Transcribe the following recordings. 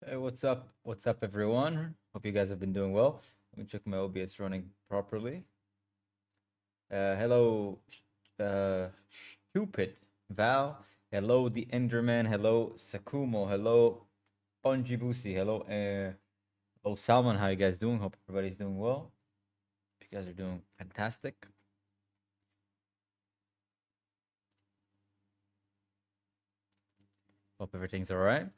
Hey, what's up? What's up, everyone? Hope you guys have been doing well. Let me check my OBS running properly. Hello, uh, Stupid Val. Hello, the Enderman. Hello, Sakumo. Hello, Onjibusi. Hello, Salman. How you guys doing? Hope everybody's doing well. You guys are doing fantastic. Hope everything's all right.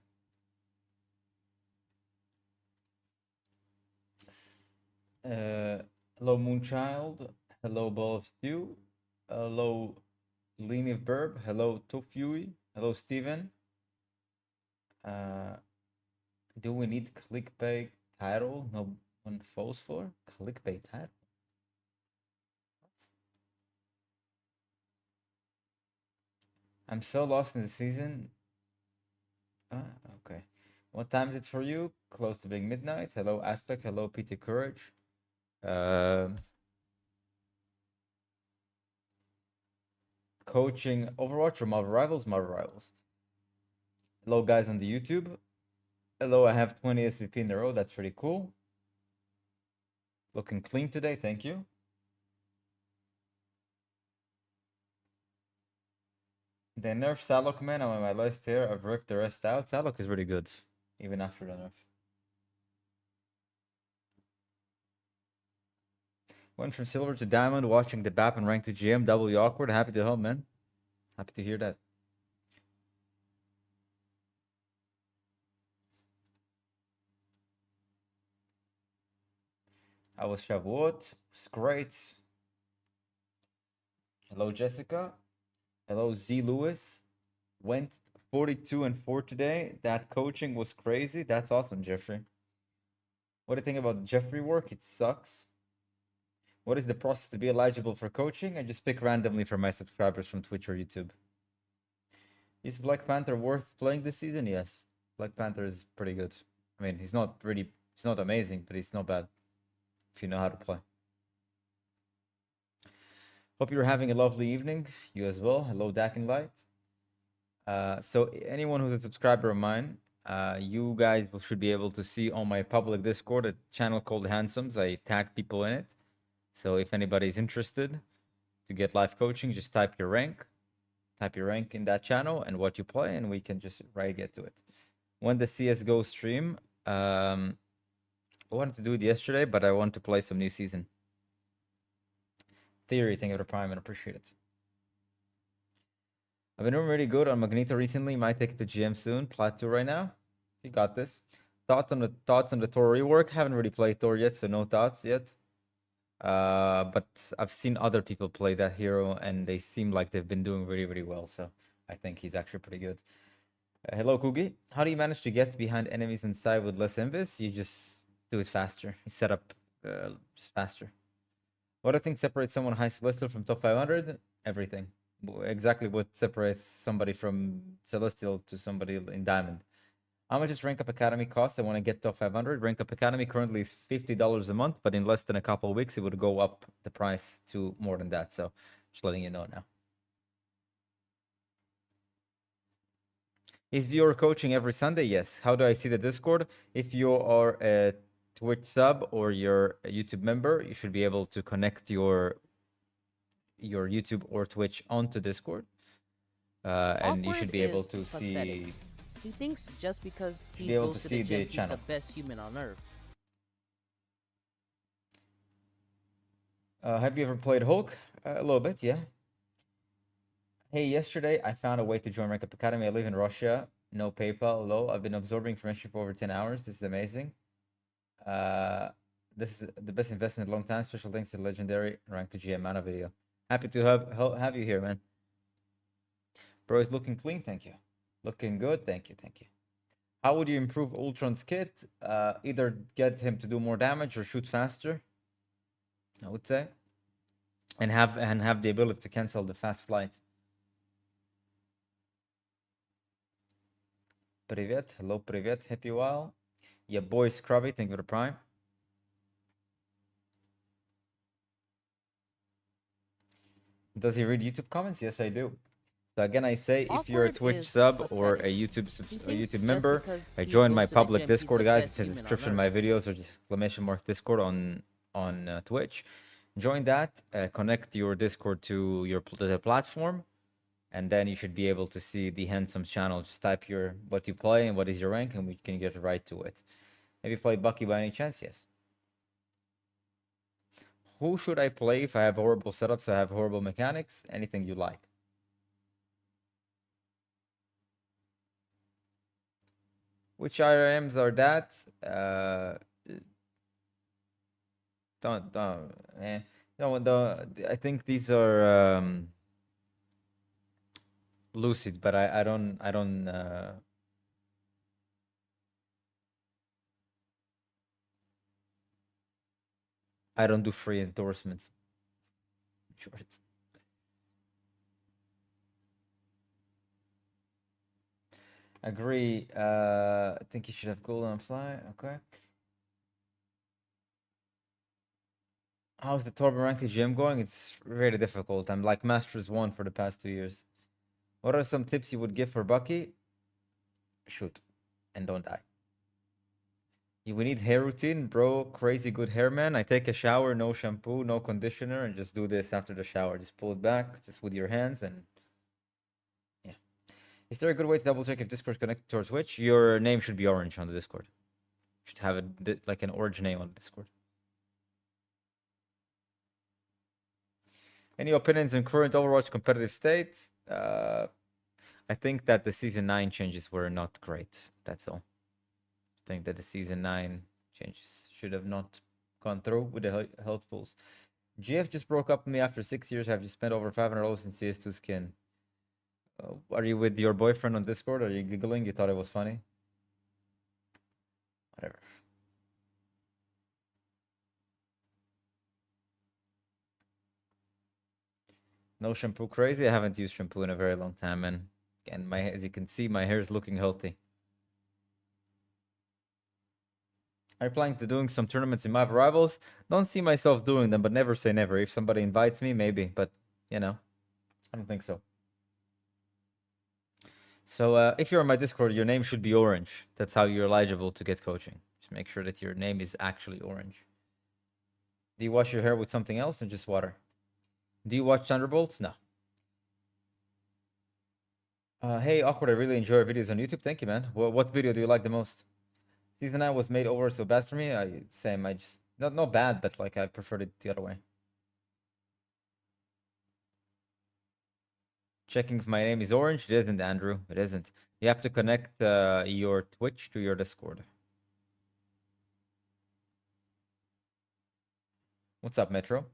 Hello, Moonchild. Hello, Ball of Stew. Hello, Lean Burb. Hello, Tofui. Hello, Steven. Uh, do we need clickbait title? No one falls for clickbait title. I'm so lost in the season. Okay. What time is it for you? Close to being midnight. Hello, Aspect. Hello, Peter Courage. Coaching Overwatch or Marvel Rivals? Marvel Rivals. Hello, guys on the YouTube. Hello, I have 20 SVP in a row. That's pretty cool. Looking clean today. Thank you. They nerf Salok, man. I'm on my list here. I've ripped the rest out. Salok is really good, even after the nerf. Went from silver to diamond, watching the BAP and ranked to GM. W awkward. Happy to help, man. Happy to hear that. I was Shavuot. It's great. Hello, Jessica. Hello, Z Lewis. Went 42 and 4 today. That coaching was crazy. That's awesome, Jeffrey. What do you think about Jeffrey work? It sucks. What is the process to be eligible for coaching? I just pick randomly from my subscribers from Twitch or YouTube. Is Black Panther worth playing this season? Yes. Black Panther is pretty good. I mean, he's not amazing, but he's not bad if you know how to play. Hope you're having a lovely evening. You as well. Hello, Dak and Light. So anyone who's a subscriber of mine, you guys should be able to see on my public Discord a channel called Handsomes. I tag people in it. So if anybody's interested to get live coaching, just type your rank in that channel and what you play, and we can just get to it. When the CS:GO stream, I wanted to do it yesterday, but I want to play some new season. Theory, thank you for the prime and appreciate it. I've been doing really good on Magneto recently. Might take it to GM soon. Plateau right now. You got this. Thoughts on the Thor rework? Haven't really played Thor yet, so no thoughts yet. But I've seen other people play that hero, and they seem like they've been doing really, really well. So I think he's actually pretty good. Hello, Kugi. How do you manage to get behind enemies inside with less invis? You just do it faster. You set up just faster. What do you think separates someone high Celestial from top 500? Everything. Exactly what separates somebody from Celestial to somebody in Diamond. How much does Rank Up Academy cost? I want to get top 500. Rank Up Academy currently is $50 a month, but in less than a couple of weeks, it would go up the price to more than that. So just letting you know now. Is viewer coaching every Sunday? Yes. How do I see the Discord? If you are a Twitch sub or you're a YouTube member, you should be able to connect your YouTube or Twitch onto Discord, and you should be able to see. He thinks just because he Be able goes to to see the gym, the he's channel. the best human on earth. Have you ever played Hulk? A little bit, yeah. Hey, yesterday I found a way to join Rank Up Academy. I live in Russia. No PayPal. Low. I've been absorbing information for over 10 hours. This is amazing. This is the best investment in a long time. Special thanks to legendary Rank to GM Mana video. Happy to have you here, man. Bro is looking clean. Thank you. Looking good. Thank you. Thank you. How would you improve Ultron's kit? Either get him to do more damage or shoot faster, I would say, and have the ability to cancel the fast flight. Привет, hello, привет, happy while. Yeah, boy Scrubby, thank you for the prime. Does he read YouTube comments? Yes, I do. So again, I say if you're a Awkward Twitch is sub or pathetic. He a thinks YouTube just member, because he join goes my to the public gym, he's the Discord, guys. It's best in the human on description of my earth. videos, or just exclamation mark Discord on Twitch. Join that. Connect your Discord to the platform, and then you should be able to see the handsome channel. Just type your what you play and what is your rank, and we can get right to it. Have you played Bucky by any chance? Yes. Who should I play if I have horrible setups? I have horrible mechanics. Anything you like. Which IRMs are that? Don't. No, I think these are lucid, but I don't do free endorsements. Shorts. Agree. I think you should have cooldown fly. Okay. How's the Torben ranked gym going? It's really difficult. I'm like Masters 1 for the past 2 years. What are some tips you would give for Bucky? Shoot. And don't die. We need hair routine, bro. Crazy good hair, man. I take a shower, no shampoo, no conditioner, and just do this after the shower. Just pull it back, just with your hands, and yeah. Is there a good way to double check if Discord's connected towards Twitch? Your name should be orange on the Discord. You should have like an orange name on the Discord. Any opinions on current Overwatch competitive state? I think that the Season 9 changes were not great. That's all. I think that the Season 9 changes should have not gone through with the health pools. GF just broke up with me after 6 years. I've just spent over $500 in CS2 skin. Are you with your boyfriend on Discord? Are you giggling? You thought it was funny? Whatever. No shampoo crazy? I haven't used shampoo in a very long time, man. And as you can see, my hair is looking healthy. Are you planning to doing some tournaments in my rivals? Don't see myself doing them, but never say never. If somebody invites me, maybe. But, I don't think so. So if you're on my Discord, your name should be orange. That's how you're eligible to get coaching. Just make sure that your name is actually orange. Do you wash your hair with something else or just water? Do you watch Thunderbolts? No. Hey, Awkward, I really enjoy your videos on YouTube. Thank you, man. What video do you like the most? Season 9 was made over so bad for me. Same. I just not bad, but like I preferred it the other way. Checking if my name is orange. It isn't, Andrew. It isn't. You have to connect your Twitch to your Discord. What's up, Metro?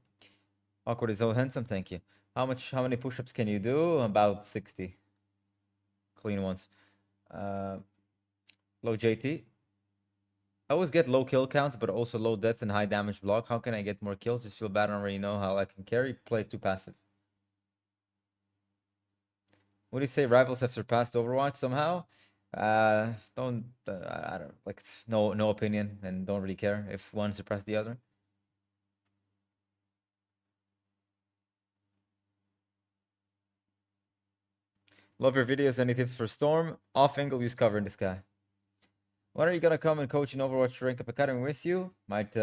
Awkward is so handsome. Thank you. How many push-ups can you do? About 60. Clean ones. Low JT. I always get low kill counts, but also low death and high damage block. How can I get more kills? Just feel bad. I don't really know how I can carry. Play too passive. What do you say? Rivals have surpassed Overwatch somehow? Don't I don't like no opinion and don't really care if one surpassed the other. Love your videos. Any tips for Storm? Off angle, use cover in the sky. When are you gonna come and coach in Overwatch Rank Up Academy with you? Might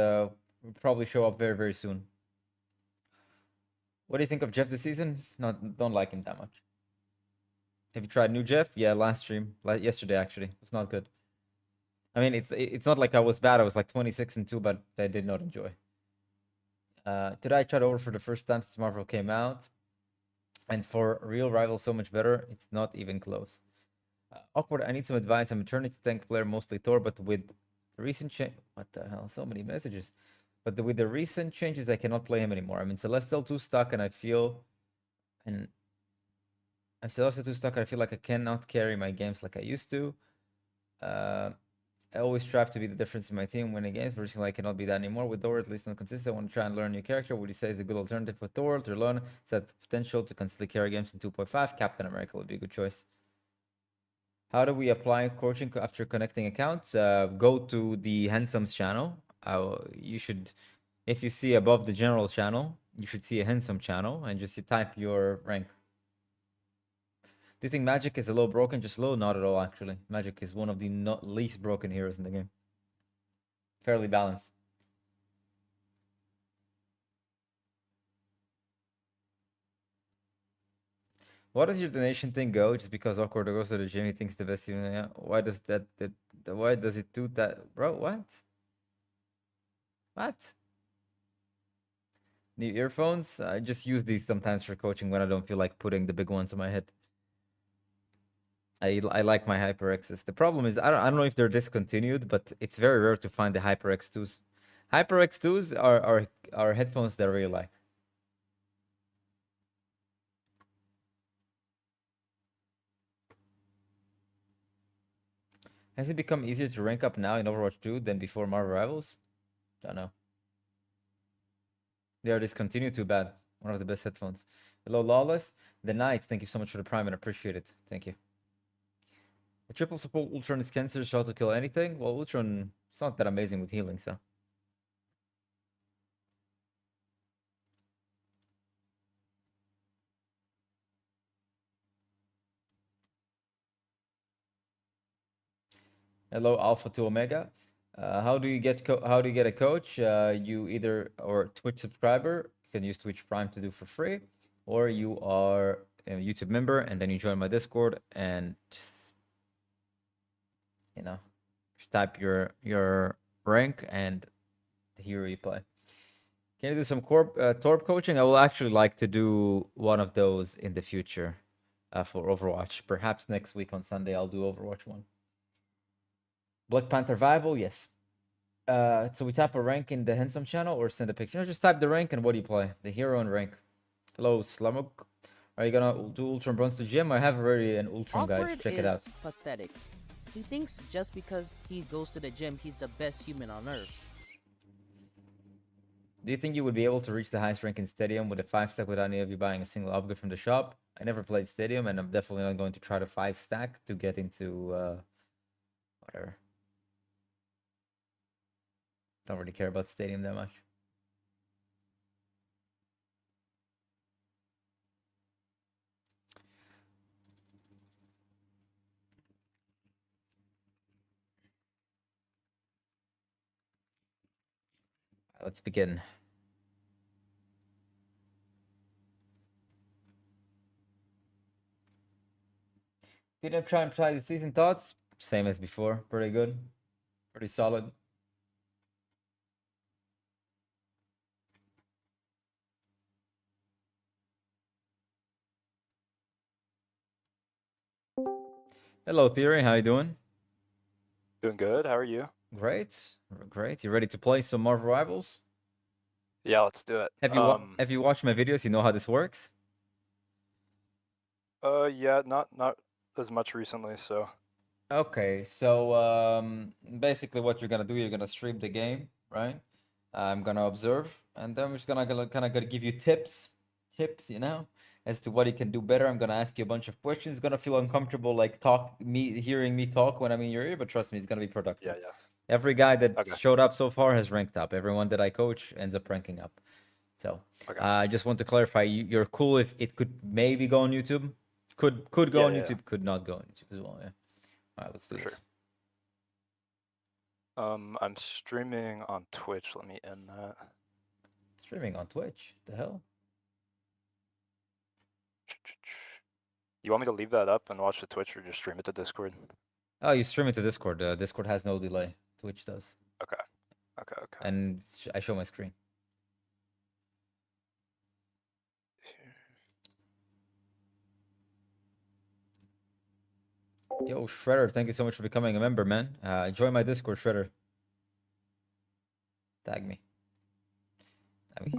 probably show up very, very soon. What do you think of Jeff this season? Don't like him that much. Have you tried new Jeff? Yeah, last stream, yesterday actually. It's not good. I mean, it's not like I was bad. I was like 26-2, but I did not enjoy. Today I tried over for the first time since Marvel came out, and for real rival, so much better. It's not even close. Awkward. I need some advice. I'm a Eternity tank player, mostly Thor, but with the recent change, what the hell? So many messages. But with the recent changes, I cannot play him anymore. I'm in Celestial 2 stuck, and I'm Celestial 2 stuck. I feel like I cannot carry my games like I used to. I always strive to be the difference in my team winning games, but recently I cannot be that anymore. With Thor, at least not consistent. I want to try and learn a new character. Would you say is a good alternative for Thor to learn? Is that potential to constantly carry games in 2.5? Captain America would be a good choice. How do we apply coaching after connecting accounts? Go to the Handsome's channel. You should, if you see above the general channel, you should see a Handsome channel and just type your rank. Do you think Magic is a little broken? Just low? Not at all, actually. Magic is one of the not least broken heroes in the game. Fairly balanced. Why does your donation thing go? Just because Awkward goes to the gym, he thinks the best. Yeah. Why does why does it do that? Bro, what? What? New earphones? I just use these sometimes for coaching when I don't feel like putting the big ones on my head. I like my HyperXs. The problem is I don't know if they're discontinued, but it's very rare to find the HyperX2s. HyperX2s are headphones that I really like. Has it become easier to rank up now in Overwatch 2 than before Marvel Rivals? Don't know. They are discontinued, too bad. One of the best headphones. Hello, Lawless. The Knight, thank you so much for the prime and appreciate it. Thank you. A triple support Ultron is cancer, shot to kill anything? Well, Ultron, it's not that amazing with healing, so. Hello, Alpha to Omega. How do you get a coach? You either or Twitch subscriber, you can use Twitch Prime to do for free, or you are a YouTube member and then you join my Discord and just just type your rank and the hero you play. Can you do some Torb coaching? I will actually like to do one of those in the future for Overwatch. Perhaps next week on Sunday I'll do Overwatch 1. Black Panther Viable, yes. So we type a rank in the Handsome channel or send a picture? No, just type the rank and what do you play? The hero and rank. Hello, Slamuk. Are you gonna do Ultron Bronze to gym? I have already an Ultron guide. Check it out. Pathetic. He thinks just because he goes to the gym, he's the best human on earth. Do you think you would be able to reach the highest rank in Stadium with a 5-stack without any of you buying a single upgrade from the shop? I never played Stadium, and I'm definitely not going to try to 5-stack to get into whatever. Don't really care about Stadium that much. Let's begin. Didn't try and try the season thoughts. Same as before. Pretty good. Pretty solid. Hello, Theory. How you doing? Doing good. How are you? Great. Great. You ready to play some Marvel Rivals? Yeah, let's do it. Have you watched my videos? You know how this works? Yeah, not as much recently, so. Okay, so basically what you're gonna do, you're gonna stream the game, right? I'm gonna observe, and then we're just gonna kind of gonna give you tips, as to what you can do better. I'm gonna ask you a bunch of questions. It's gonna feel uncomfortable, like hearing me talk when I'm in your ear, but trust me, it's gonna be productive. Yeah. Every guy that Okay. showed up so far has ranked up. Everyone that I coach ends up ranking up. So Okay. I just want to clarify, you're cool if it could maybe go on YouTube, could go on YouTube, could not go on YouTube as well. Yeah. All right, let's do this. I'm streaming on Twitch. Let me end that. Streaming on Twitch? The hell? You want me to leave that up and watch the Twitch, or just stream it to Discord? Oh, you stream it to Discord. Discord has no delay. Twitch does. Okay. And I show my screen. Yo, Shredder, thank you so much for becoming a member, man. Join my Discord, Shredder. Tag me. Okay.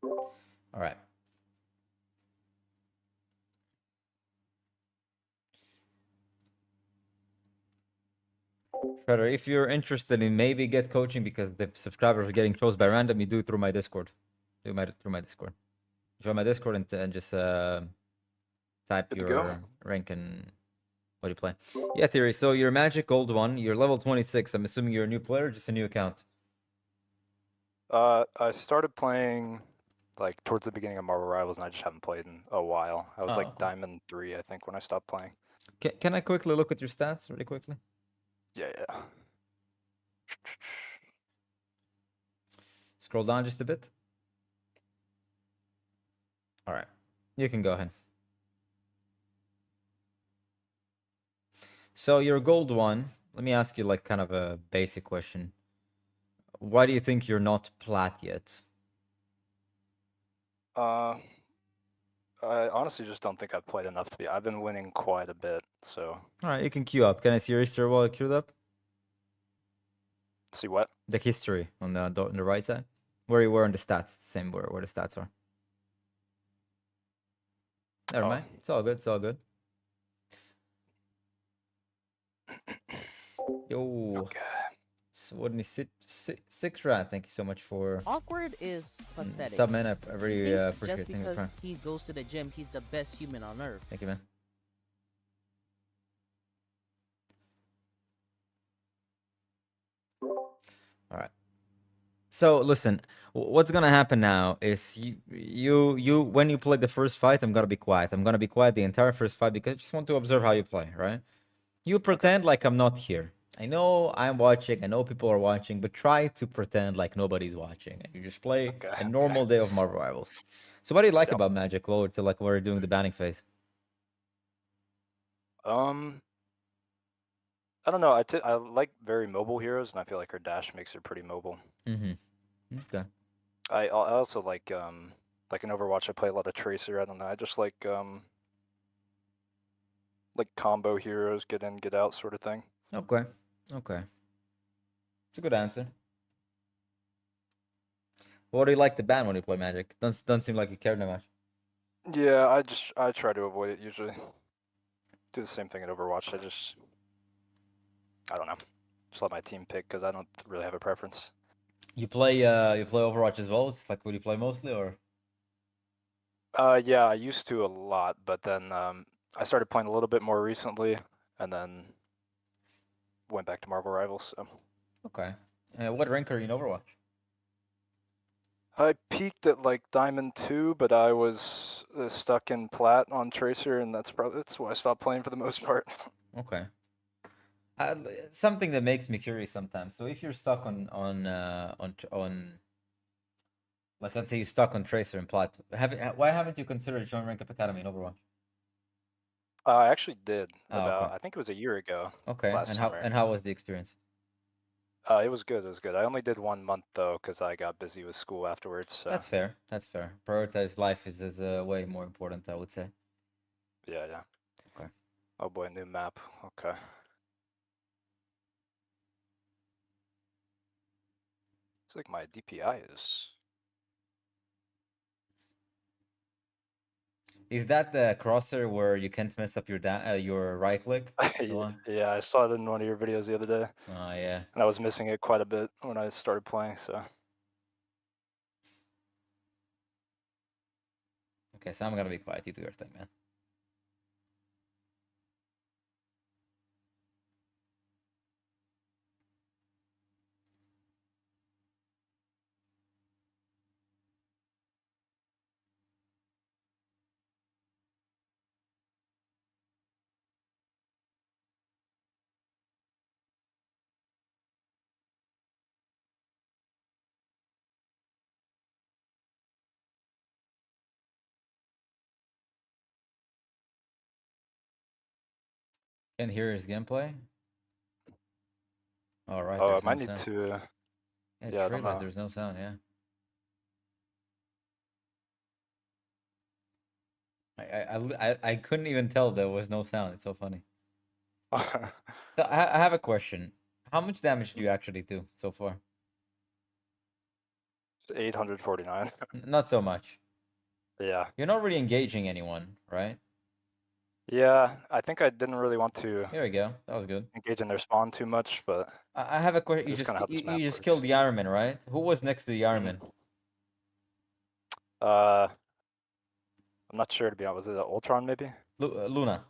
All right. Shredder, if you're interested in maybe get coaching because the subscribers are getting chose by random, you do it through my Discord. Through my Discord. Join my Discord and just type your rank and what do you play? Yeah, Theory. So you're Magic Gold 1. You're level 26. I'm assuming you're a new player, just a new account. I started playing like towards the beginning of Marvel Rivals, and I just haven't played in a while. I was Oh, like okay. Diamond 3, I think, when I stopped playing. Can I quickly look at your stats really quickly? Yeah, yeah. Scroll down just a bit. All right, you can go ahead. So your gold one, let me ask you like kind of a basic question. Why do you think you're not plat yet? I honestly just don't think I've played enough to be. I've been winning quite a bit, so. All right, you can queue up. Can I see your history while I queued up? See what? The history on the right side, where you were on the stats, same where the stats are. Never Oh. mind. It's all good. It's all good. Yo. Okay. So what did he six rat? Thank you so much for Awkward is pathetic. sub, man. I He really thinks appreciate just it. Thank you, because Prime. he goes to the gym, he's the best human on earth. Thank you, man. All right. So listen, what's gonna happen now is you when you play the first fight, I'm gonna be quiet. I'm gonna be quiet the entire first fight because I just want to observe how you play, right? You pretend like I'm not here. I know I'm watching, I know people are watching, but try to pretend like nobody's watching. And you just play Okay. a normal day of Marvel Rivals. So what do you like Yep. about Magic while we're doing the banning phase? I don't know. I like very mobile heroes, and I feel like her dash makes her pretty mobile. Mm-hmm. Okay. I also like in Overwatch, I play a lot of Tracer. I don't know. I just like combo heroes, get in, get out sort of thing. Okay. Okay. It's a good answer. What do you like to ban when you play Magic? Don't seem like you care that much. Yeah, I try to avoid it usually. Do the same thing in Overwatch. I don't know. Just let my team pick because I don't really have a preference. You play Overwatch as well? It's like what you play mostly, or? Yeah, I used to a lot, but then I started playing a little bit more recently, and then went back to Marvel Rivals. So Okay. What rank are you in Overwatch? I peaked at like Diamond 2, but I was stuck in Plat on Tracer, and that's why I stopped playing for the most part. Okay. Something that makes me curious sometimes. So if you're stuck like let's say you're stuck on Tracer and Plat, why haven't you considered joining Rank Up Academy in Overwatch? I actually did Oh, about okay. I think it was a year ago. Okay. Last summer. And how was the experience? It was good. It was good. I only did 1 month though, because I got busy with school afterwards. So That's fair. That's fair. Prioritize life is way more important, I would say. yeah, yeah. Okay. Oh boy, new map. Okay. It's like my DPI is. Is that the crosser where you can't mess up your right click? The one? Yeah, I saw it in one of your videos the other day, Oh yeah. and I was missing it quite a bit when I started playing. So Okay, so I'm gonna be quiet. You do your thing, man. Can hear his gameplay. All right, I there's no might need sound. to. Yeah, I Yeah, I just don't realized know. there's no sound. Yeah. I couldn't even tell there was no sound. It's so funny. So I have a question. How much damage do you actually do so far? 849. Not so much. Yeah. You're not really engaging anyone, right? Yeah, I think I didn't really want to Here we go. That was good. engage in their spawn too much, but I have a question. this is kind of how this map You just works. killed the Iron Man, right? Who was next to the Iron Man? I'm not sure to be honest. Was it Ultron maybe? Luna.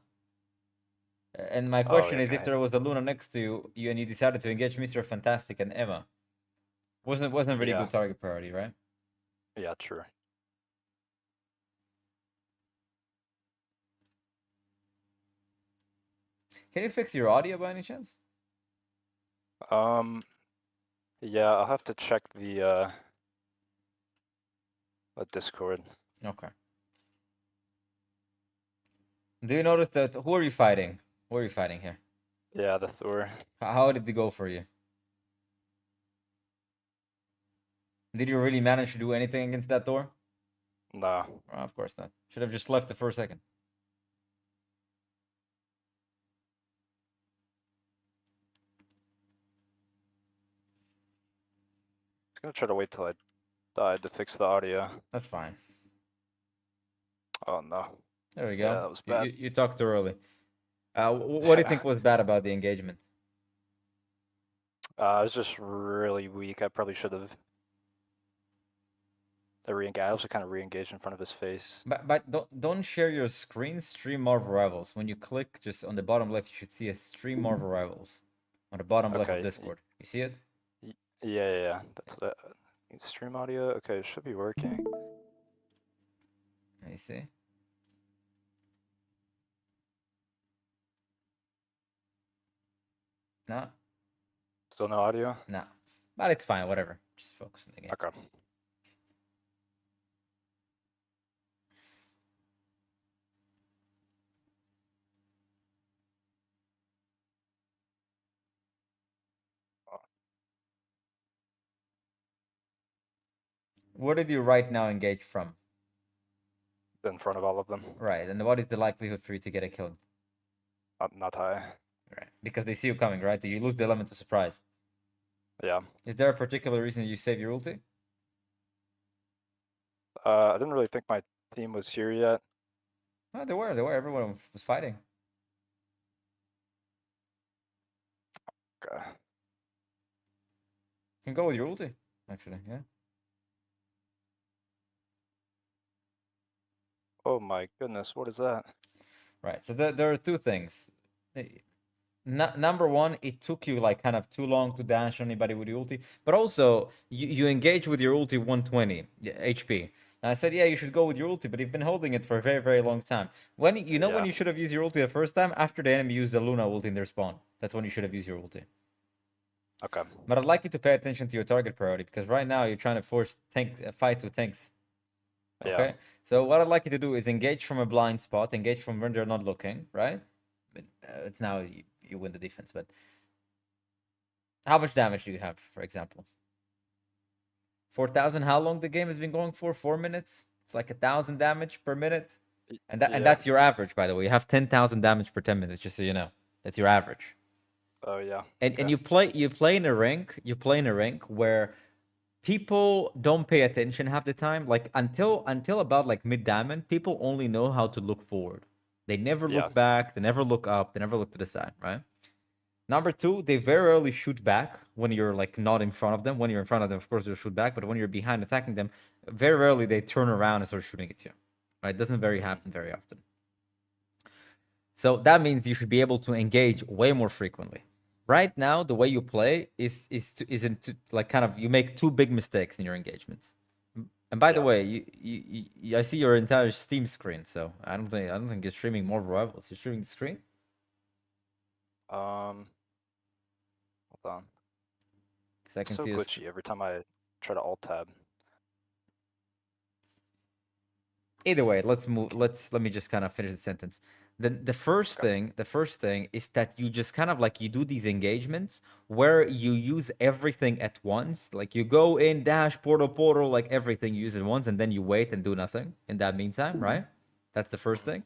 And my Oh, question yeah, is, if okay. there was a Luna next to you and you decided to engage Mr. Fantastic and Emma, wasn't a really Yeah. good target priority, right? Yeah, true. Can you fix your audio by any chance? Yeah, I'll have to check the Discord. Okay. Do you notice that? Who are you fighting? Who are you fighting here? Yeah, the Thor. How did it go for you? Did you really manage to do anything against that door? No. Oh, of course not. Should have just left it for a second. I'm gonna try to wait till I died to fix the audio. That's fine. Oh no. There we go. Yeah, that was bad. You talked too early. What do you think was bad about the engagement? I was just really weak. I probably should have. I also kind of re-engaged in front of his face. But don't share your screen. Stream Marvel Rivals. When you click just on the bottom left, you should see a Stream Marvel Rivals on the bottom left of Okay. Discord. You see it? Yeah. That's that. Stream audio. Okay, it should be working. You see? No, Still no audio. no. But it's fine. Whatever. Just focus on the game. Okay. What did you right now engage from? In front of all of them. Right. And what is the likelihood for you to get a kill? Not high. Right. Because they see you coming, right? You lose the element of surprise. Yeah. Is there a particular reason you save your ulti? I didn't really think my team was here yet. No, they were. They were. Everyone was fighting. Okay. You can go with your ulti, actually. Yeah. Oh my goodness, what is that? Right. So there are two things. Number one, it took you like kind of too long to dash anybody with your ulti, but also you engage with your ulti 120 HP. And I said, yeah, you should go with your ulti, but you've been holding it for a very, very long time. When when Yeah. you should have used your ulti the first time? After the enemy used the Luna ulti in their spawn. That's when you should have used your ulti. Okay. But I'd like you to pay attention to your target priority, because right now you're trying to force fights with tanks. Okay. Yeah. So what I'd like you to do is engage from a blind spot, engage from when they're not looking, right? But, it's now you win the defense, but how much damage do you have, for example? 4,000. How long the game has been going for? 4 minutes. It's like 1,000 damage per minute, and Yeah. that's your average, by the way. You have 10,000 damage per 10 minutes, just so you know. That's your average. Oh yeah. And Okay. and you play in a rink where people don't pay attention half the time. Like until about like mid diamond, people only know how to look forward. They never Yeah. look back, they never look up, they never look to the side, right? Number two, they very rarely shoot back when you're like not in front of them. When you're in front of them, of course they'll shoot back, but when you're behind attacking them, very rarely they turn around and start shooting at you. Right? It doesn't happen very often. So that means you should be able to engage way more frequently. Right now, the way you play isn't like kind of you make two big mistakes in your engagements. And by the Yeah. way, I see your entire Steam screen, so I don't think you're streaming more rivals. You're streaming the screen. Hold on. Because I It's can so see glitchy every time I try to alt tab. Either way, let's move. Let me just kind of finish the sentence. The first Okay. thing is that you just kind of like you do these engagements where you use everything at once. Like you go in, dash, portal, like everything you use at once, and then you wait and do nothing in that meantime, right? That's the first thing.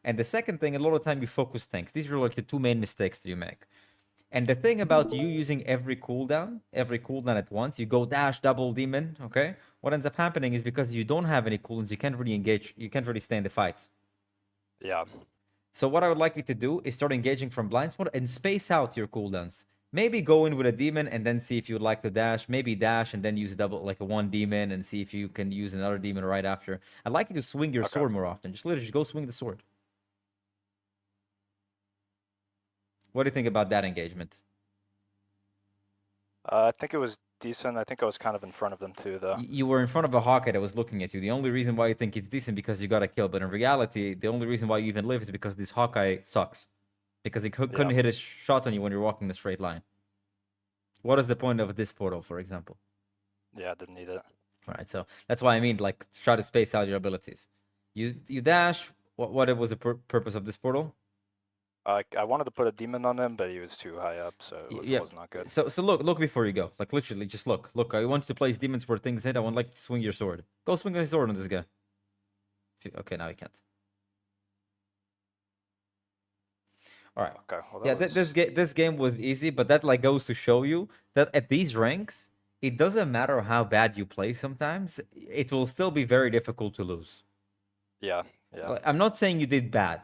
And the second thing, a lot of time you focus tanks. These are like the two main mistakes that you make. And the thing about you using every cooldown at once, you go dash, double, demon, okay? What ends up happening is because you don't have any cooldowns, you can't really engage, you can't really stay in the fights. Yeah. So what I would like you to do is start engaging from blind spot and space out your cooldowns. Maybe go in with a demon and then see if you would like to dash. Maybe dash and then use a double, like a one demon, and see if you can use another demon right after. I'd like you to swing your sword more often. Just literally just go swing the sword. What do you think about that engagement? I think it was decent. I think I was kind of in front of them too, though. You were in front of a Hawkeye that was looking at you. The only reason why you think it's decent because you got a kill, but in reality, the only reason why you even live is because this Hawkeye sucks. because he couldn't hit a shot on you when you're walking in a straight line. What is the point of this portal, for example? Yeah, I didn't need it. All right, so that's why I mean, like, try to space out your abilities. You dash. What was the purpose of this portal? I wanted to put a demon on him, but he was too high up, so it was not good. So look before you go. Like literally, just look. Look, I want you to place demons where things hit. I want like to swing your sword. Go swing your sword on this guy. Okay, now you can't. All right. Okay. Well, Yeah, this game was easy, but that like goes to show you that at these ranks, it doesn't matter how bad you play. Sometimes it will still be very difficult to lose. Yeah. Yeah. I'm not saying you did bad.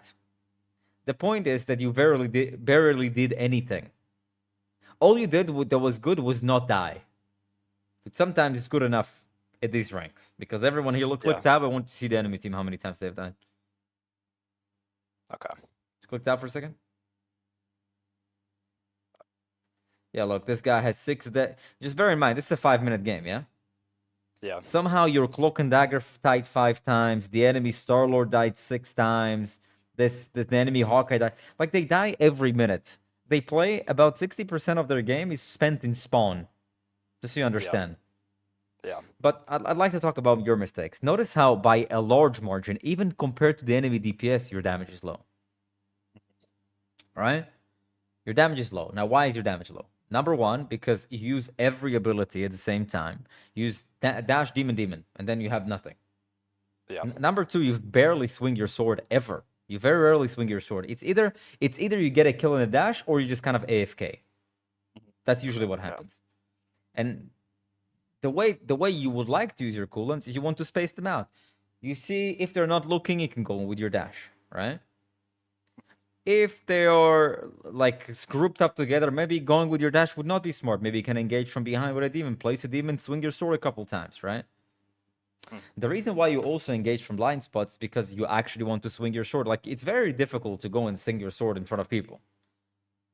The point is that you barely did anything. All you did that was good was not die. But sometimes it's good enough at these ranks because everyone here click tab. I want to see the enemy team how many times they've died. Okay. Just click tab for a second. Yeah, look, this guy has 6 dead. Just bear in mind, this is a 5-minute game, yeah? Yeah. Somehow your Cloak and Dagger died 5 times. The enemy Star-Lord died 6 times. The enemy Hawkeye died. Like, they die every minute. They play about 60% of their game is spent in spawn. Just so you understand. Yeah. But I'd like to talk about your mistakes. Notice how by a large margin, even compared to the enemy DPS, your damage is low. All right? Your damage is low. Now, why is your damage low? Number one, because you use every ability at the same time. Use dash, demon, and then you have nothing. Yeah. Number two, you barely swing your sword ever. You very rarely swing your sword. It's either you get a kill in a dash or you just kind of AFK. That's usually what happens. And the way you would like to use your cooldowns is you want to space them out. You see, if they're not looking, you can go with your dash, right? If they are like grouped up together, maybe going with your dash would not be smart. Maybe you can engage from behind with a demon, place a demon, swing your sword a couple times, right? The reason why you also engage from blind spots is because you actually want to swing your sword. Like, it's very difficult to go and swing your sword in front of people.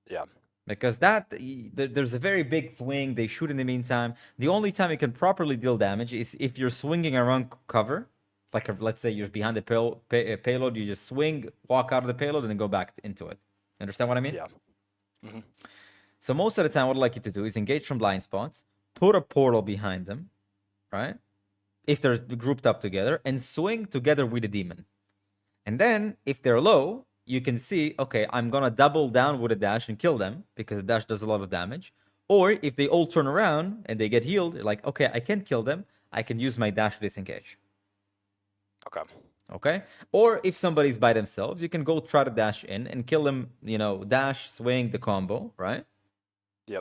Yeah. Because there's a very big swing. They shoot in the meantime. The only time you can properly deal damage is if you're swinging around cover. Like, let's say you're behind the payload, you just swing, walk out of the payload, and then go back into it. Understand what I mean? Yeah. Mm-hmm. So most of the time, what I'd like you to do is engage from blind spots, put a portal behind them, right? If they're grouped up together, and swing together with a demon. And then, if they're low, you can see, okay, I'm going to double down with a dash and kill them, because the dash does a lot of damage. Or, if they all turn around and they get healed, like, okay, I can't kill them, I can use my dash to disengage. Okay? Or if somebody's by themselves, you can go try to dash in and kill them, dash, swing, the combo, right? Yeah.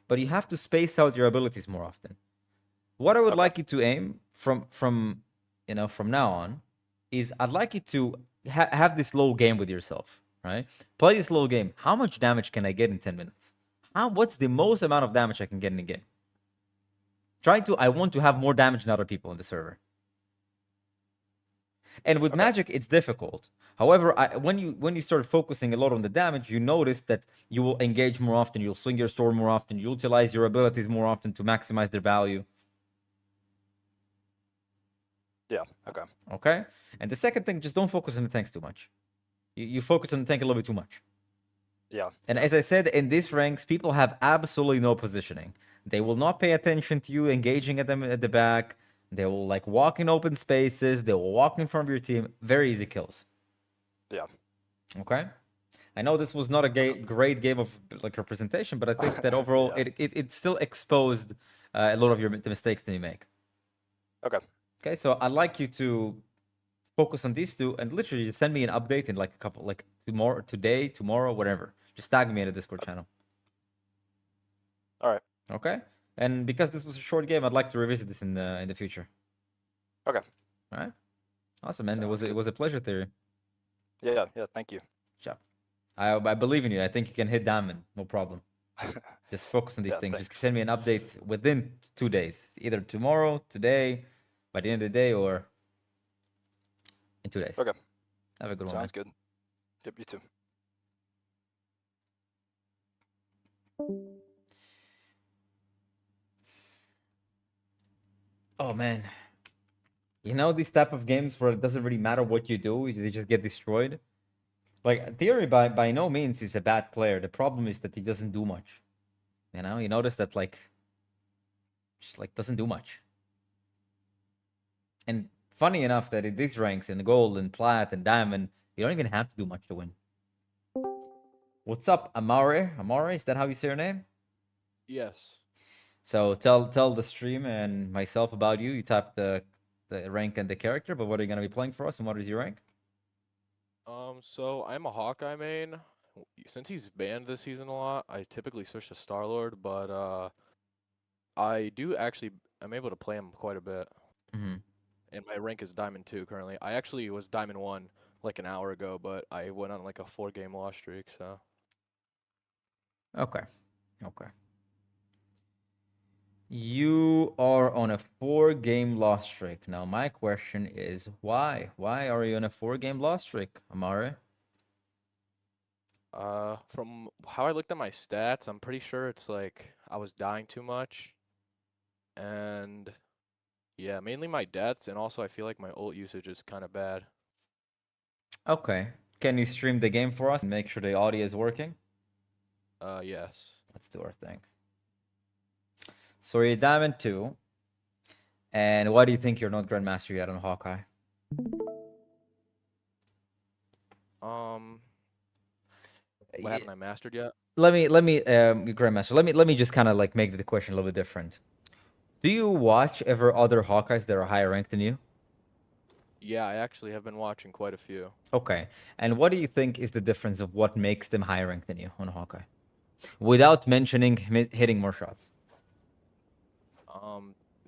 But you have to space out your abilities more often. What I would like you to aim from now on is I'd like you to have this low game with yourself, right? Play this low game. How much damage can I get in 10 minutes? What's the most amount of damage I can get in a game? I want to have more damage than other people in the server. And with magic, it's difficult. However, when you start focusing a lot on the damage, you notice that you will engage more often, you'll swing your sword more often, you utilize your abilities more often to maximize their value. Yeah, okay. Okay? And the second thing, just don't focus on the tanks too much. You focus on the tank a little bit too much. Yeah. And as I said, in these ranks, people have absolutely no positioning. They will not pay attention to you engaging at them at the back. They will like walk in open spaces. They will walk in front of your team. Very easy kills. Yeah. Okay? I know this was not a great game of like representation, but I think that overall it still exposed a lot of the mistakes that you make. Okay. Okay, so I'd like you to focus on these two and literally just send me an update in like a couple, like today, tomorrow, whatever. Just tag me in the Discord channel. All right. Okay? And because this was a short game, I'd like to revisit this in the future. Okay. All right. Awesome, man. It was a pleasure, Theory. Yeah. Thank you. Ciao. I believe in you. I think you can hit diamond, no problem. Just focus on these things. Thanks. Just send me an update within 2 days, either tomorrow, today, by the end of the day, or in 2 days. Okay. Have a good one. Sounds good. Yep, you too. Oh man, these type of games where it doesn't really matter what you do, they just get destroyed. Like Theory by no means is a bad player. The problem is that he doesn't do much. You know, you notice that like just like doesn't do much. And funny enough that in these ranks in gold and plat and diamond, you don't even have to do much to win. What's up, Amari? Amari, is that how you say your name? Yes. So tell the stream and myself about you. You type the rank and the character, but what are you gonna be playing for us and what is your rank? So I'm a Hawkeye main. Since he's banned this season a lot, I typically switch to Star-Lord, but I'm able to play him quite a bit. Mm-hmm. And my rank is Diamond 2 currently. I actually was Diamond 1 like an hour ago, but I went on like a 4-game loss streak, so. Okay. Okay. You are on a 4-game loss streak. Now, my question is why? Why are you on a 4-game loss streak, Amari? From how I looked at my stats, I'm pretty sure it's like I was dying too much. And yeah, mainly my deaths, and also I feel like my ult usage is kind of bad. Okay. Can you stream the game for us and make sure the audio is working? Yes. Let's do our thing. So you're Diamond 2. And why do you think you're not Grandmaster yet on Hawkeye? What haven't I mastered yet? Let me Grandmaster. Let me just kind of like make the question a little bit different. Do you watch ever other Hawkeyes that are higher ranked than you? Yeah, I actually have been watching quite a few. Okay. And what do you think is the difference of what makes them higher ranked than you on Hawkeye? Without mentioning hitting more shots.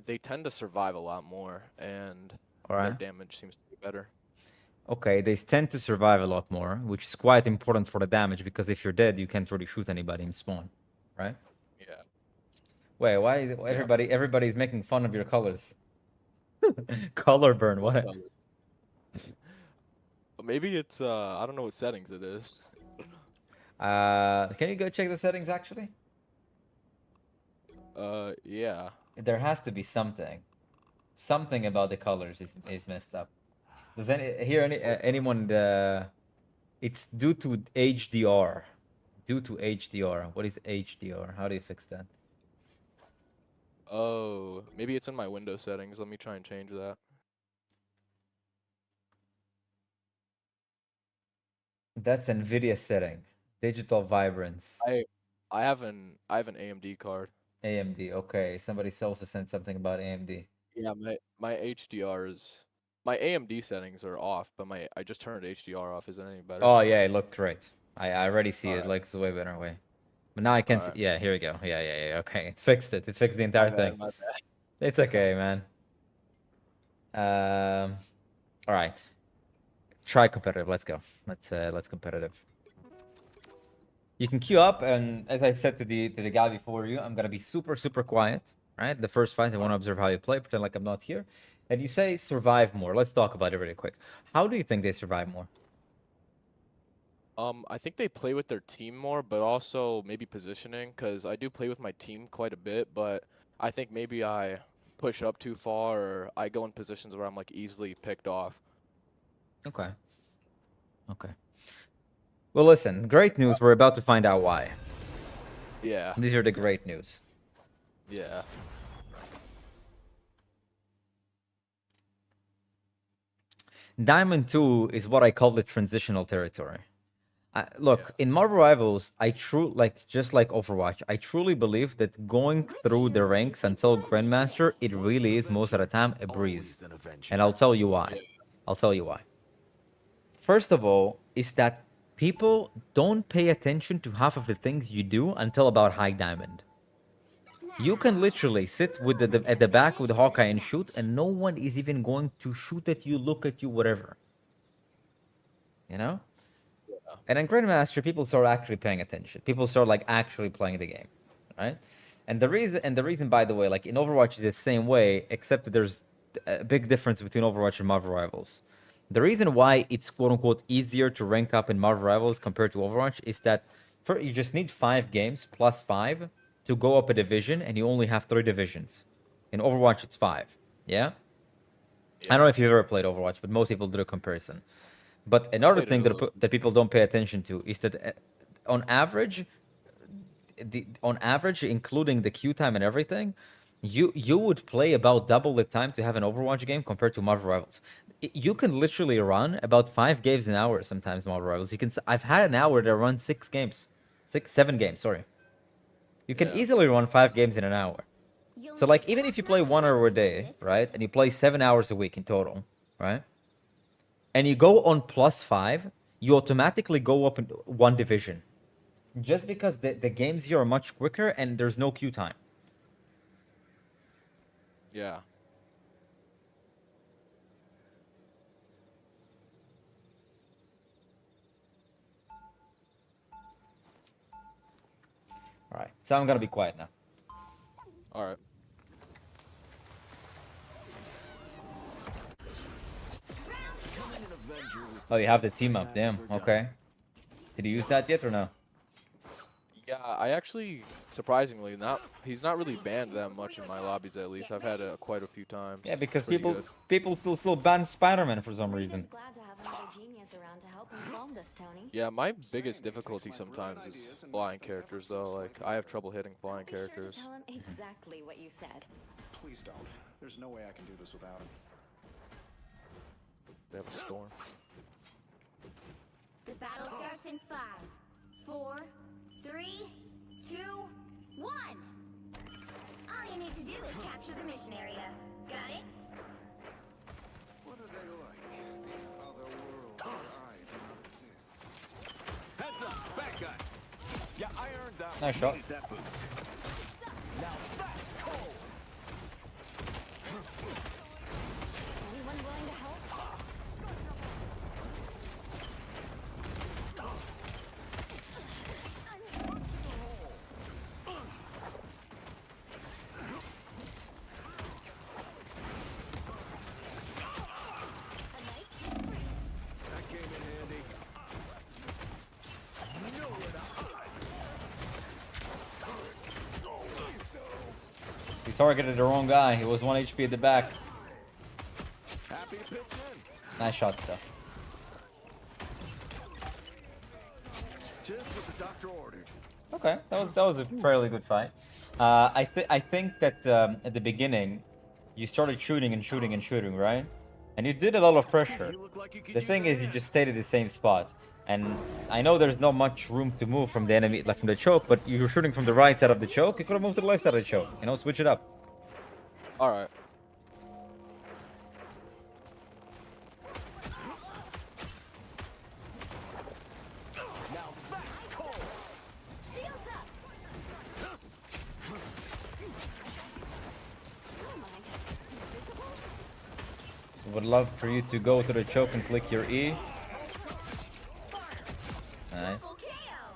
They tend to survive a lot more, and All their right. damage seems to be better. Okay, they tend to survive a lot more, which is quite important for the damage because if you're dead, you can't really shoot anybody in spawn, right? Yeah. Wait, why is everybody's making fun of your colors? Color burn, what? Maybe it's I don't know what settings it is. Can you go check the settings actually? Yeah. There has to be something. Something about the colors is messed up. Does anyone it's due to HDR. Due to HDR. What is HDR? How do you fix that? Oh, maybe it's in my Windows settings. Let me try and change that. That's NVIDIA setting. Digital vibrance. I have an AMD card. AMD. Okay, somebody also sent something about AMD. Yeah, my HDR is my AMD settings are off, but I just turned HDR off. Is it any better? Oh yeah, it looked great. I already see it. Alright. Like it's a way better way. But now I can see. Alright. Yeah, here we go. Yeah. Okay, it fixed it. It fixed the entire thing. My bad. It's okay, man. All right. Try competitive. Let's go. Let's competitive. You can queue up, and as I said to the guy before you, I'm gonna be super quiet. Right? The first fight, I want to observe how you play, pretend like I'm not here. And you say survive more. Let's talk about it really quick. How do you think they survive more? I think they play with their team more, but also maybe positioning, because I do play with my team quite a bit, but I think maybe I push up too far or I go in positions where I'm like easily picked off. Okay. Okay. Well, listen, great news. We're about to find out why. Yeah. These are the great news. Yeah. Diamond 2 is what I call the transitional territory. Look, in Marvel Rivals, just like Overwatch, I truly believe that going through the ranks until Grandmaster, it really is most of the time a breeze. And I'll tell you why. I'll tell you why. First of all, is that people don't pay attention to half of the things you do until about High Diamond. You can literally sit with at the back with Hawkeye and shoot, and no one is even going to shoot at you, look at you, whatever. You know? And in Grandmaster, people start actually paying attention. People start like actually playing the game, right? And the reason, by the way, like in Overwatch, is the same way, except that there's a big difference between Overwatch and Marvel Rivals. The reason why it's quote unquote easier to rank up in Marvel Rivals compared to Overwatch is that you just need 5 games plus 5 to go up a division, and you only have 3 divisions. In Overwatch, it's 5. Yeah. I don't know if you've ever played Overwatch, but most people do a comparison. But another Played it thing a that little. that people don't pay attention to is that on average, including the queue time and everything, you would play about double the time to have an Overwatch game compared to Marvel Rivals. You can literally run about 5 games an hour sometimes. Marvel Rivals. I've had an hour that run 6 games, 7 games. Sorry. You can Yeah. easily run 5 games in an hour. So like even if you play 1 hour a day, right, and you play 7 hours a week in total, right, and you go on +5, you automatically go up in one division, just because the games here are much quicker and there's no queue time. Yeah. All right, so I'm gonna be quiet now. All right. Oh, you have the team up. Damn. Okay. Did you use that yet or no? Yeah, I actually, surprisingly, he's not really banned that much in my lobbies. At least I've had it quite a few times. Yeah, because Pretty good. people still ban Spider-Man for some reason. Glad to have another genius around to help him solve this, Tony. Yeah, my biggest difficulty sometimes is flying characters, though. Like, I have trouble hitting flying Be sure to characters. tell him exactly what you said. Please don't. There's no way I can do this without him. They have a storm. The battle starts in 5, 4, 3, 2, 1. All you need to do is capture the mission area. Got it? What are they like? These other worlds where I do not exist. Heads up, back guys. Yeah, I earned that. Nice shot. Needed that boost. Anyone willing to help? That came in handy. You targeted the wrong guy. He was 1 HP at the back. Happy to pitch in. Nice shot, though. Just what the doctor ordered. Okay, that was a fairly good fight. I think that at the beginning, you started shooting and shooting and shooting, right? And you did a lot of pressure. You look like you could The use thing a is, you hand. just stayed at the same spot. And I know there's not much room to move from the enemy, like from the choke, but you were shooting from the right side of the choke. You could have moved to the left side of the choke. You know, switch it up. All right. Shields up. Would love for you to go to the choke and click your E. Nice. KO.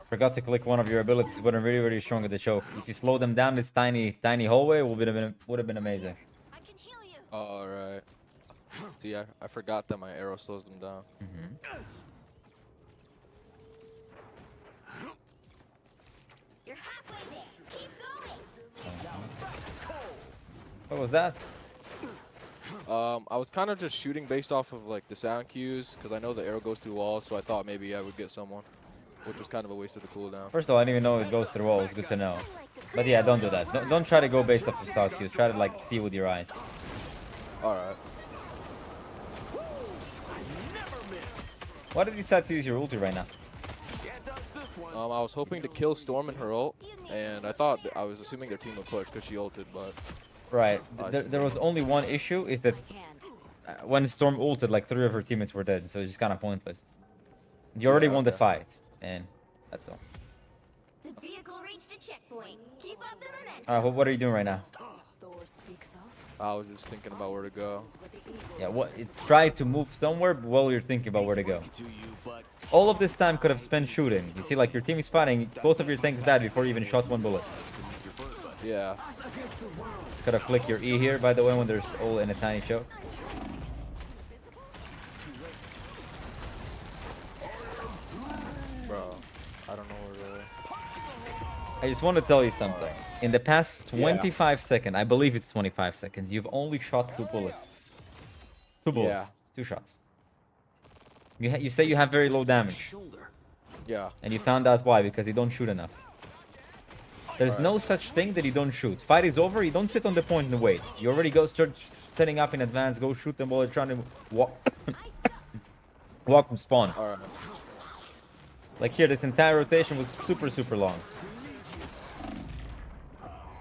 Forgot to click one of your abilities, but I'm really strong at the choke. If you slow them down this tiny hallway, would have been amazing. I can heal you. All right. See, I forgot that my arrow slows them down. You're halfway there. Keep going. What was that? I was kind of just shooting based off of like the sound cues because I know the arrow goes through walls, so I thought maybe I would get someone, which was kind of a waste of the cooldown. First of all, I didn't even know it goes through walls. Good to know. But yeah, don't do that. Don't try to go based off of sound cues. Try to like see with your eyes. All right. Why did you decide to use your ulti right now? Can't touch this one. I was hoping to kill Storm in her ult, and I thought I was assuming their team would push because she ulted, but Right. I There was only one issue, is that Can't. when Storm ulted, like 3 of her teammates were dead, so it's just kind of pointless. You already Yeah, won the okay. fight, and that's all. The vehicle reached a checkpoint. Keep up the momentum. All right, what are you doing right now? Thor speaks of. I was just thinking about where to go. With the eagle. Yeah, try to move somewhere while you're thinking about where to go. To you, but All of this time could have spent shooting. You see, like your team is fighting, both of your tanks died before you even shot one bullet. Yeah. Could have clicked your E here, by the way, when there's all in a tiny choke. Bro, I don't know where to. I just want to tell you something. In the past 25 seconds, I believe it's 25 seconds, you've only shot 2 bullets. 2 bullets. Yeah. 2 shots. You say you have very low damage, Shoulder. Yeah. and you found out why, because you don't shoot enough. There's no such thing that you don't shoot. Fight is over, you don't sit on the point and wait. You already go start setting up in advance, go shoot them while they're trying to walk, walk from spawn. All right. Like here, this entire rotation was super, super long.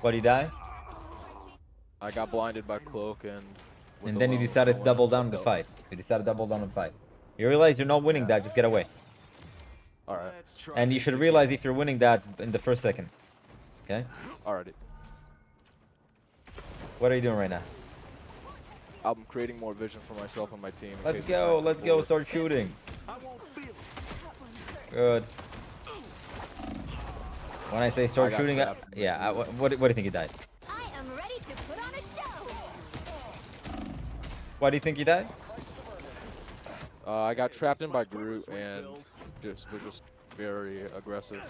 What, he die? I got blinded by cloak and. was And then you alone, decided so to I double down fucked the up. fight. You decided to double down on the fight. You realize you're not winning that, just get away. All right. Let's try And you this should again. realize if you're winning that in the first second. Okay? Alrighty. What are you doing right now? I'm creating more vision for myself and my team. in Let's case they go, try to let's come go, forward. start shooting. I won't feel it. Good. When I say start got shooting, trapped. yeah, what do you think he died? I am ready to put on a show. Why do you think he died? I got trapped in by Groot and was just very aggressive.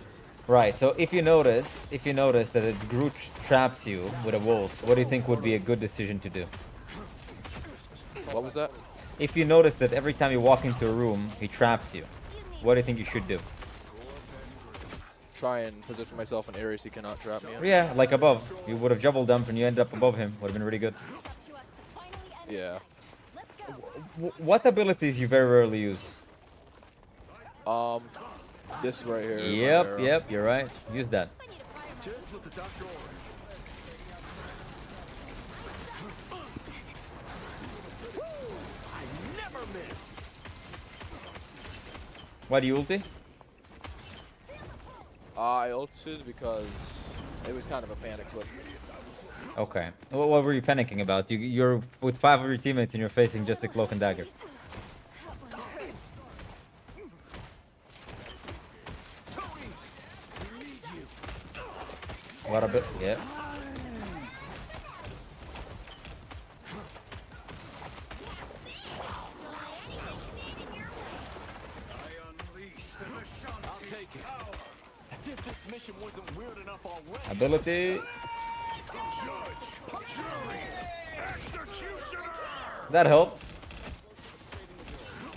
Right, so if you notice that a Groot traps you with a wolf, what do you think would be a good decision to do? What was that? If you notice that every time you walk into a room, he traps you, what do you think you should do? Try and position myself in areas he cannot trap me in. Yeah, like above. You would have double dumped and you end up above him. Would have been really good. It's up to us to finally end Yeah. this. Let's go. What abilities you very rarely use? This right here. is my Yep, arrow. yep, you're right. Use that. I need a fire. Just what the doctor ordered. I never miss. Why do you ulti? I ulted because it was kind of a panic clip. Okay. What were you panicking about? You're with 5 of your teammates and you're facing just a cloak and dagger. That one hurts. Tony, we need you. What a bit. Yeah. I unleash the Vishanti. I'll take it. As if this mission wasn't weird enough already. Ability. Judge, jury, executioner. That helped.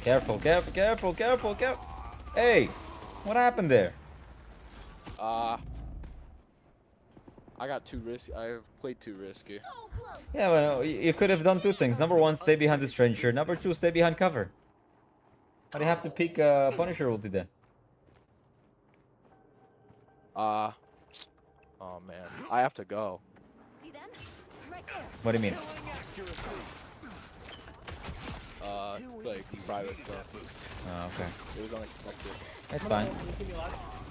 Careful, careful, careful, careful, careful. Hey, what happened there? I got too risky. I played too risky. So close. Yeah, well, you could have done 2 things. Number 1, stay behind the stranger. Number 2, stay behind cover. Why do you have to peek Punisher ulti there? Oh man, I have to go. See them? Right there. What do you mean? It's like private stuff. Oh, okay. It was unexpected. That's fine.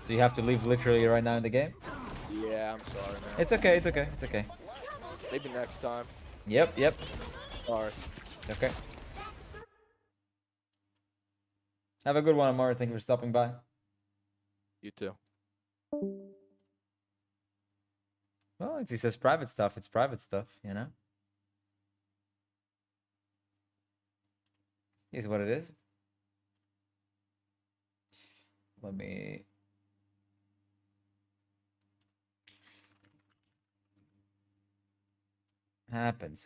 So you have to leave literally right now in the game? Yeah, I'm sorry, man. It's okay, it's okay, it's okay. Maybe next time. Yep, yep. Sorry. It's okay. Have a good one, Amari. Thank you for stopping by. You too. Well, if he says private stuff, it's private stuff, you know? Is what it is. Let me... Happens.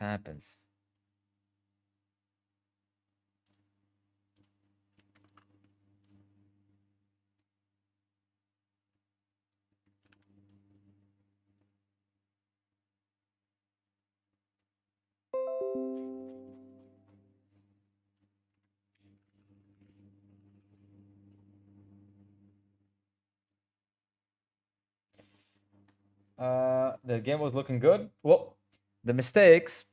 The game was looking good. Well, the mistakes.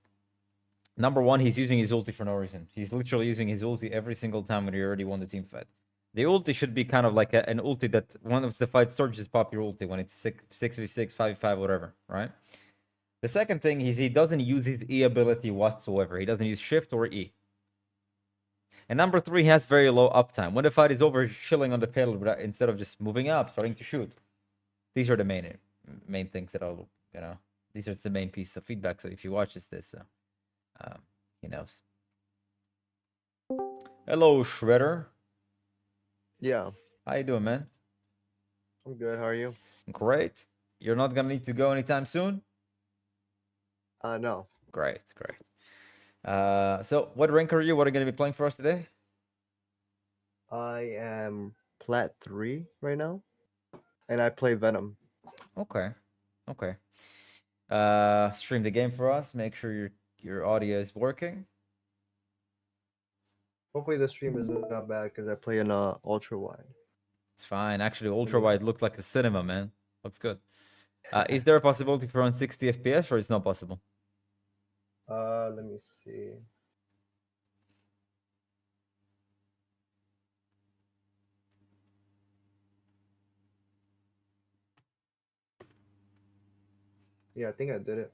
Number 1, he's using his ulti for no reason. He's literally using his ulti every single time when he already won the team fight. The ulti should be kind of like an ulti that once the fight starts, just pop your ulti when it's 6v6, 5v5, whatever, right? The second thing is he doesn't use his E ability whatsoever. He doesn't use shift or E. And number 3, he has very low uptime. When the fight is over, he's chilling on the payload instead of just moving up, starting to shoot. These are the main things that I'll, you know, these are the main pieces of feedback. So if you watch this, he knows. Hello, Shredder. Yeah, How you doing, man? I'm good. How are you? Great. You're not gonna need to go anytime soon? No. Great. So what rank are you? What are you gonna be playing for us today? I am Plat 3 right now, and I play Venom. Okay. Okay. Stream the game for us. Make sure your audio is working. Hopefully the stream is not bad because I play in ultra wide. It's fine. Actually, ultra wide looked like a cinema, man. Looks good. Is there a possibility for around 60 FPS or it's not possible? Let me see. Yeah, I think I did it.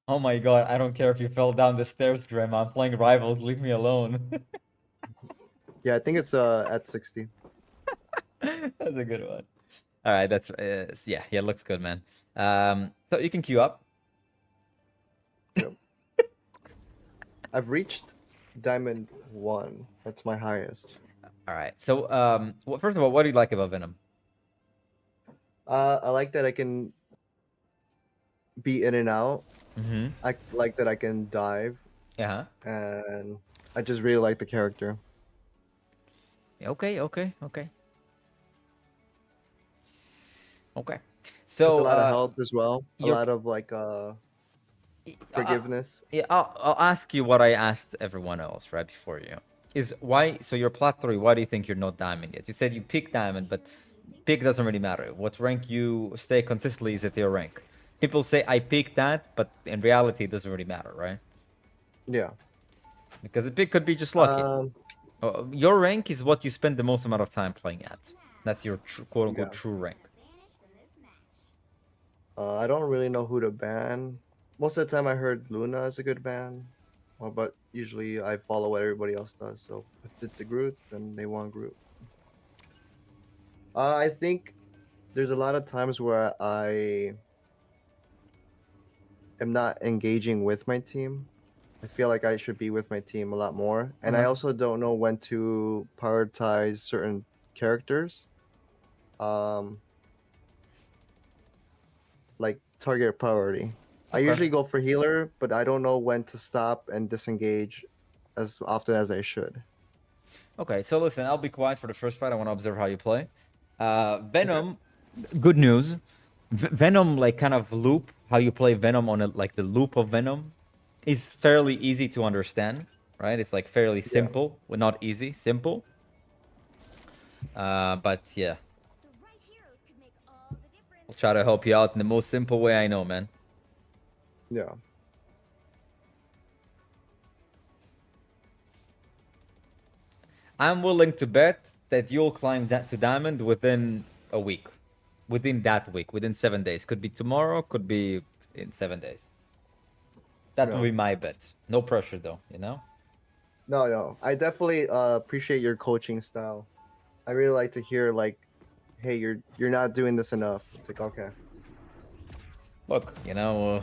Oh my god, I don't care if you fell down the stairs, Grandma. I'm playing Rivals. Leave me alone. Yeah, I think it's at 60. That's a good one. All right, that's yeah, it looks good, man. So you can queue up. Yep. I've reached Diamond 1. That's my highest. All right. So well, first of all, what do you like about Venom? I like that I can be in and out. Mm-hmm. I like that I can dive, Yeah. and I just really like the character. Okay. Okay. Okay. Okay. It's So a lot of help as well. A you're- lot of like forgiveness. Yeah, I'll ask you what I asked everyone else right before you. Is why? So you're plat 3. Why do you think you're not diamond yet? You said you pick diamond, but pick doesn't really matter. What rank you stay consistently is at your rank. People say I picked that, but in reality, it doesn't really matter, right? Yeah. Because the pick could be just lucky. Your rank is what you spend the most amount of time playing at. That's your quote unquote Yeah. true rank. I don't really know who to ban. Most of the time, I heard Luna is a good ban, but usually I follow what everybody else does. So if it's a group, then they want group. I think there's a lot of times where I am not engaging with my team. I feel like I should be with my team a lot more, and I also don't know when to prioritize certain characters. Like target priority. I Okay. usually go for healer, but I don't know when to stop and disengage as often as I should. Okay, so listen, I'll be quiet for the first fight. I want to observe how you play. Venom, good news. Venom, like kind of loop, how you play Venom on like the loop of Venom, is fairly easy to understand, right? It's like fairly simple, well, not easy, simple. But yeah, I'll try to help you out in the most simple way I know, man. Yeah. I'm willing to bet that you'll climb that to diamond within a week. Within that week, within 7 days. Could be tomorrow, could be in 7 days. That Yeah. would be my bet. No pressure though, you know? No. I definitely appreciate your coaching style. I really like to hear like, hey, you're not doing this enough. It's like okay. Look, you know,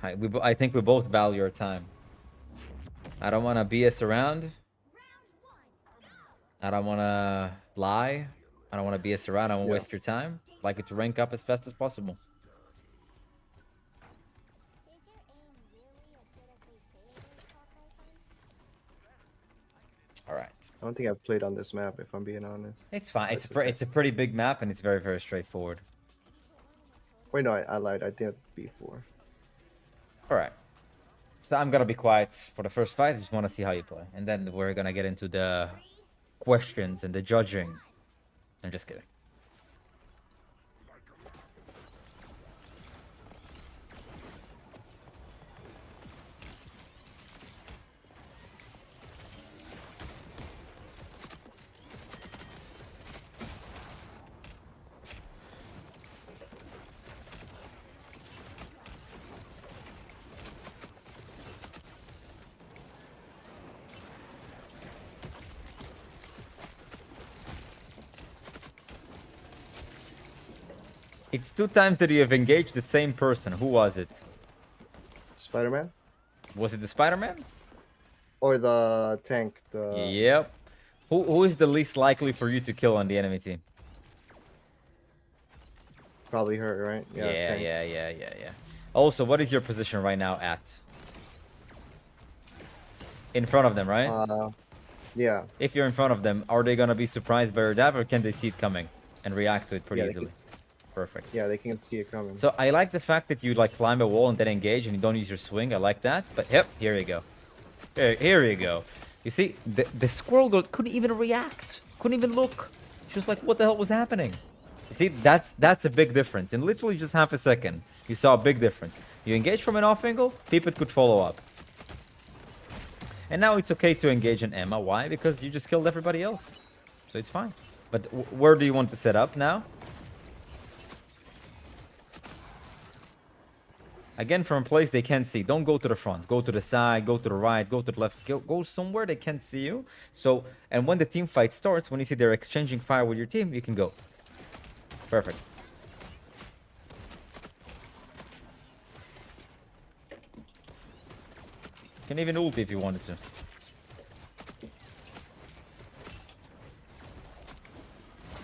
I think we both value our time. I don't want to BS around. I don't want to lie. I don't want to BS around. I won't waste your time. I'd like it to rank up as fast as possible. All right. I don't think I've played on this map if I'm being honest. It's fine. It's a pretty big map and it's very, very straightforward. Wait, no, I lied. I did B4. All right. So I'm gonna be quiet for the first fight. I just want to see how you play, and then we're gonna get into the questions and the judging. I'm just kidding. It's 2 times that you have engaged the same person. Who was it? Spider-Man? Was it the Spider-Man? Or the tank? Yep. Who is the least likely for you to kill on the enemy team? Probably her, right? Yeah. Also, what is your position right now at? In front of them, right? Yeah. If you're in front of them, are they gonna be surprised by your dive, or can they see it coming and react to it pretty Yeah, easily? Perfect. Yeah, they can see it coming. So I like the fact that you like climb a wall and then engage and you don't use your swing. I like that. But yep, here you go. Here you go. You see, the squirrel girl couldn't even react. Couldn't even look. She was like, what the hell was happening? You see, that's a big difference. In literally just half a second, you saw a big difference. You engage from an off angle, people could follow up. And now it's okay to engage in Emma. Why? Because you just killed everybody else. So it's fine. But where do you want to set up now? Again, from a place they can't see. Don't go to the front. Go to the side. Go to the right. Go to the left. Go somewhere they can't see you. So, and when the team fight starts, when you see they're exchanging fire with your team, you can go. Perfect. You can even ulti if you wanted to.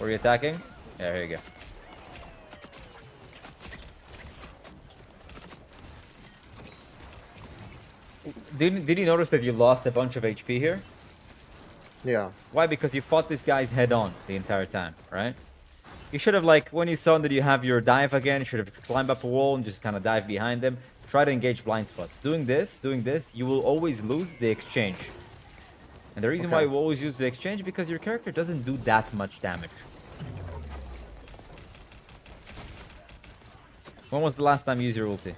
Were you attacking? Yeah, here you go. Did you notice that you lost a bunch of HP here? Yeah. Why? Because you fought these guys head on the entire time, right? You should have, like, when you saw that you have your dive again, you should have climbed up a wall and just kind of dive behind them. Try to engage blind spots. Doing this, you will always lose the exchange. And the reason why you always use the exchange, because your character doesn't do that much damage. When was the last time you used your ulti?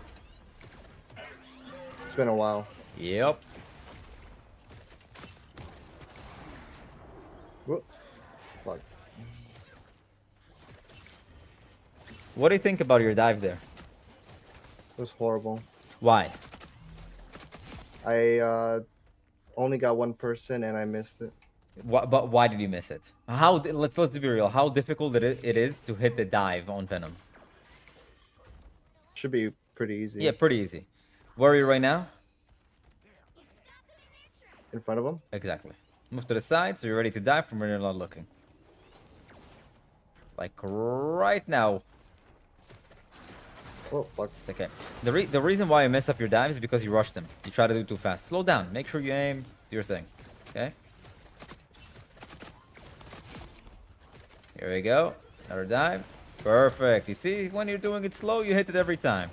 It's been a while. Yep. Whoop. Fuck. What do you think about your dive there? It was horrible. Why? I only got one person and I missed it. But why did you miss it? Let's be real. How difficult it is to hit the dive on Venom? Should be pretty easy. Yeah, pretty easy. Where are you right now? In front of them? Exactly. Move to the side so you're ready to dive from where you're not looking. Like right now. Oh, fuck. It's okay. The reason why you mess up your dive is because you rushed them. You try to do it too fast. Slow down. Make sure you aim. Do your thing. Okay? Here we go. Another dive. Perfect. You see, when you're doing it slow, you hit it every time.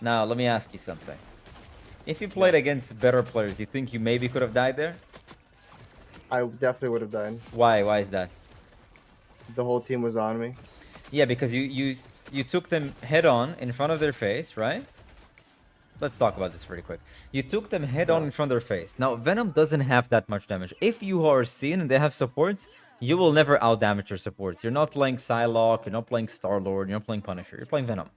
Now, let me ask you something. If you played against better players, you think you maybe could have died there? I definitely would have died. Why? Why is that? The whole team was on me. Yeah, because you took them head on in front of their face, right? Let's talk about this really quick. You took them head on in front of their face. Now, Venom doesn't have that much damage. If you are seen and they have supports, you will never out-damage your supports. You're not playing Psylocke, you're not playing Star-Lord, you're not playing Punisher. You're playing Venom.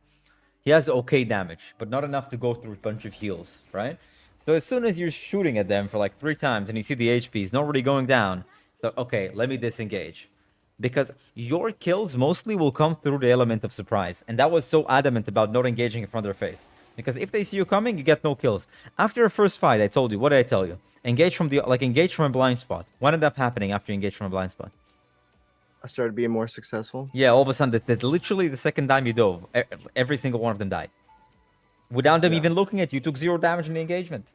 He has okay damage, but not enough to go through a bunch of heals, right? So as soon as you're shooting at them for like 3 times and you see the HP is not really going down, so okay, let me disengage. Because your kills mostly will come through the element of surprise. And that was so adamant about not engaging in front of their face. Because if they see you coming, you get no kills. After the first fight, I told you, what did I tell you? Engage from a blind spot. What ended up happening after you engaged from a blind spot? I started being more successful. Yeah, all of a sudden, that literally the second time you dove, every single one of them died. Without them even looking at you, took 0 damage in the engagement.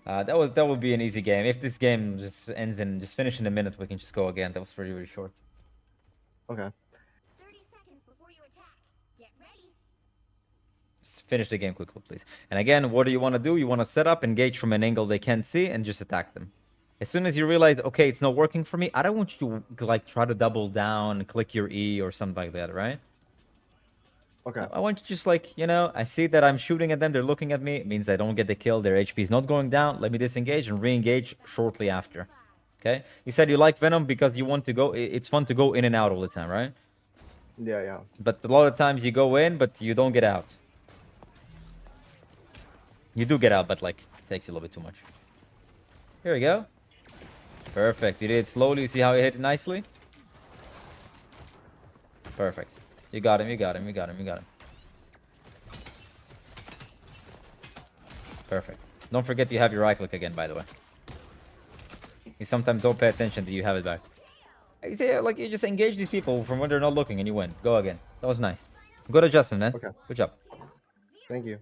That would be an easy game. If this game just ends in just finish in a minute, we can just go again. That was really, really short. Okay. 30 seconds before you attack. Get ready. Just finish the game quickly, please. And again, what do you want to do? You want to set up, engage from an angle they can't see, and just attack them. As soon as you realize, okay, it's not working for me, I don't want you to like try to double down and click your E or something like that, right? Okay. I want you to just like, you know, I see that I'm shooting at them, they're looking at me, it means I don't get the kill, their HP is not going down, let me disengage and re-engage shortly after. Okay? You said you like Venom because you want to go, it's fun to go in and out all the time, right? Yeah, yeah. But a lot of times you go in, but you don't get out. You do get out, but like, it takes a little bit too much. Here we go. Perfect. You did it slowly. You see how you hit it nicely? Perfect. You got him, you got him, you got him, you got him. Perfect. Don't forget you have your right click again, by the way. You sometimes don't pay attention that you have it back. You say, like, you just engage these people from when they're not looking and you win. Go again. That was nice. Good adjustment, man. Okay. Good job. Thank you.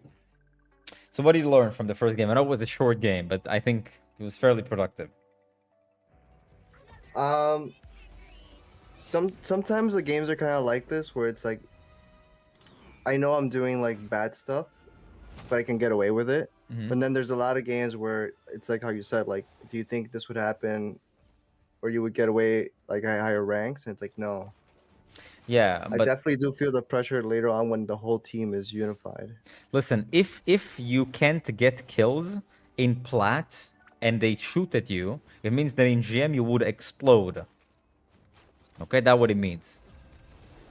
So what did you learn from the first game? I know it was a short game, but I think it was fairly productive. Sometimes the games are kind of like this, where it's like, I know I'm doing like bad stuff, but I can get away with it. Mhm. But then there's a lot of games where it's like how you said, like, do you think this would happen, or you would get away like at higher ranks? And it's like, no. Yeah, I but definitely do feel the pressure later on when the whole team is unified. listen, if you can't get kills in plat and they shoot at you, it means that in GM you would explode. Okay, that's what it means.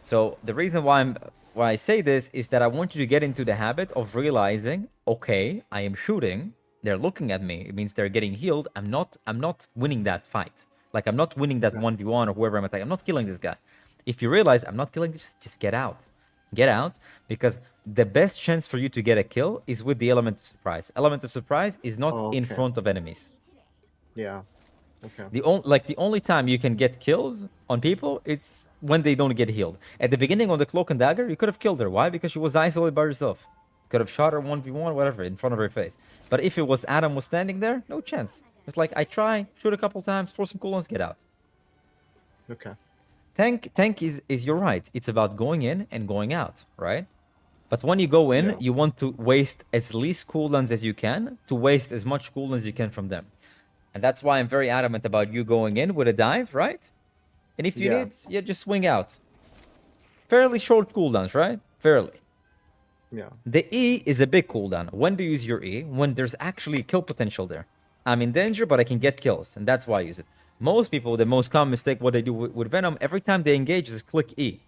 So the reason why I say this is that I want you to get into the habit of realizing, okay, I am shooting, they're looking at me, it means they're getting healed. I'm not winning that fight. Like, I'm not winning that 1v1 or whoever I'm attacking. I'm not killing this guy. If you realize I'm not killing this, just get out. Get out, because the best chance for you to get a kill is with the element of surprise. Element of surprise is not in Okay. front of enemies. Yeah. Okay. The only time you can get kills on people, it's when they don't get healed. At the beginning on the cloak and dagger, you could have killed her. Why? Because she was isolated by herself. Could have shot her 1v1, whatever, in front of her face. But if it was Adam was standing there, no chance. It's like, I try, shoot a couple times, force some cooldowns, get out. Okay. Tank is you're right. It's about going in and going out, right? But when you go in, Yeah. you want to waste as least cooldowns as you can to waste as much cooldowns as you can from them. And that's why I'm very adamant about you going in with a dive, right? And if you Yeah. need, yeah, just swing out. Fairly short cooldowns, right? Fairly. Yeah. The E is a big cooldown. When do you use your E? When there's actually kill potential there. I'm in danger, but I can get kills, and that's why I use it. Most people, the most common mistake, what they do with Venom, every time they engage is click E.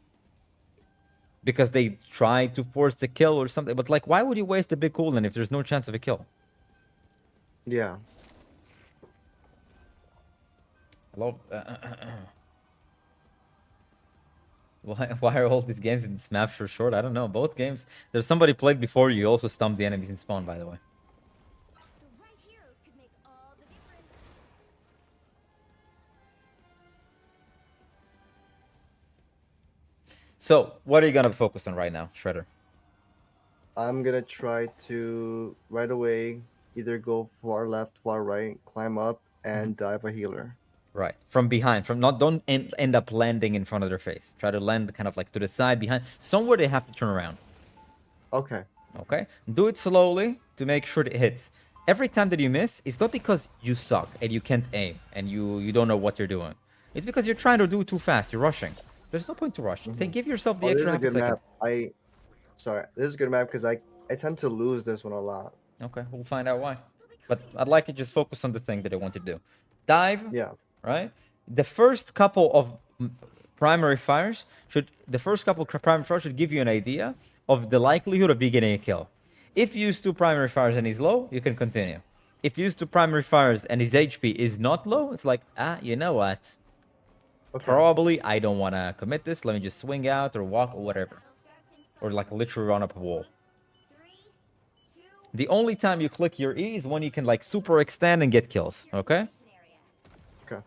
Because they try to force the kill or something. But like, why would you waste a big cooldown if there's no chance of a kill? Yeah. Hello? Why are all these games in this map so short? I don't know. Both games. There's somebody played before you. Also stumped the enemies in spawn, by the way. The right heroes could make all the difference. So, what are you gonna focus on right now, Shredder? I'm gonna try to right away either go far left, far right, climb up, and dive a healer. Right. From behind. Don't end up landing in front of their face. Try to land kind of like to the side, behind. Somewhere they have to turn around. Okay. Okay? Do it slowly to make sure it hits. Every time that you miss, it's not because you suck and you can't aim and you don't know what you're doing. It's because you're trying to do it too fast. You're rushing. There's no point to rush. Give yourself the Oh, this extra is a half a good second. map. Sorry, this is a good map because I tend to lose this one a lot. Okay, we'll find out why. But I'd like to just focus on the thing that I want to do. Dive. Yeah. Right? The first couple of primary fires should give you an idea of the likelihood of you getting a kill. If you use 2 primary fires and he's low, you can continue. If you use 2 primary fires and his HP is not low, it's like, you know what? Okay. Probably I don't want to commit this. Let me just swing out or walk or whatever. Or like literally run up a wall. The only time you click your E is when you can like super extend and get kills. Okay? Okay.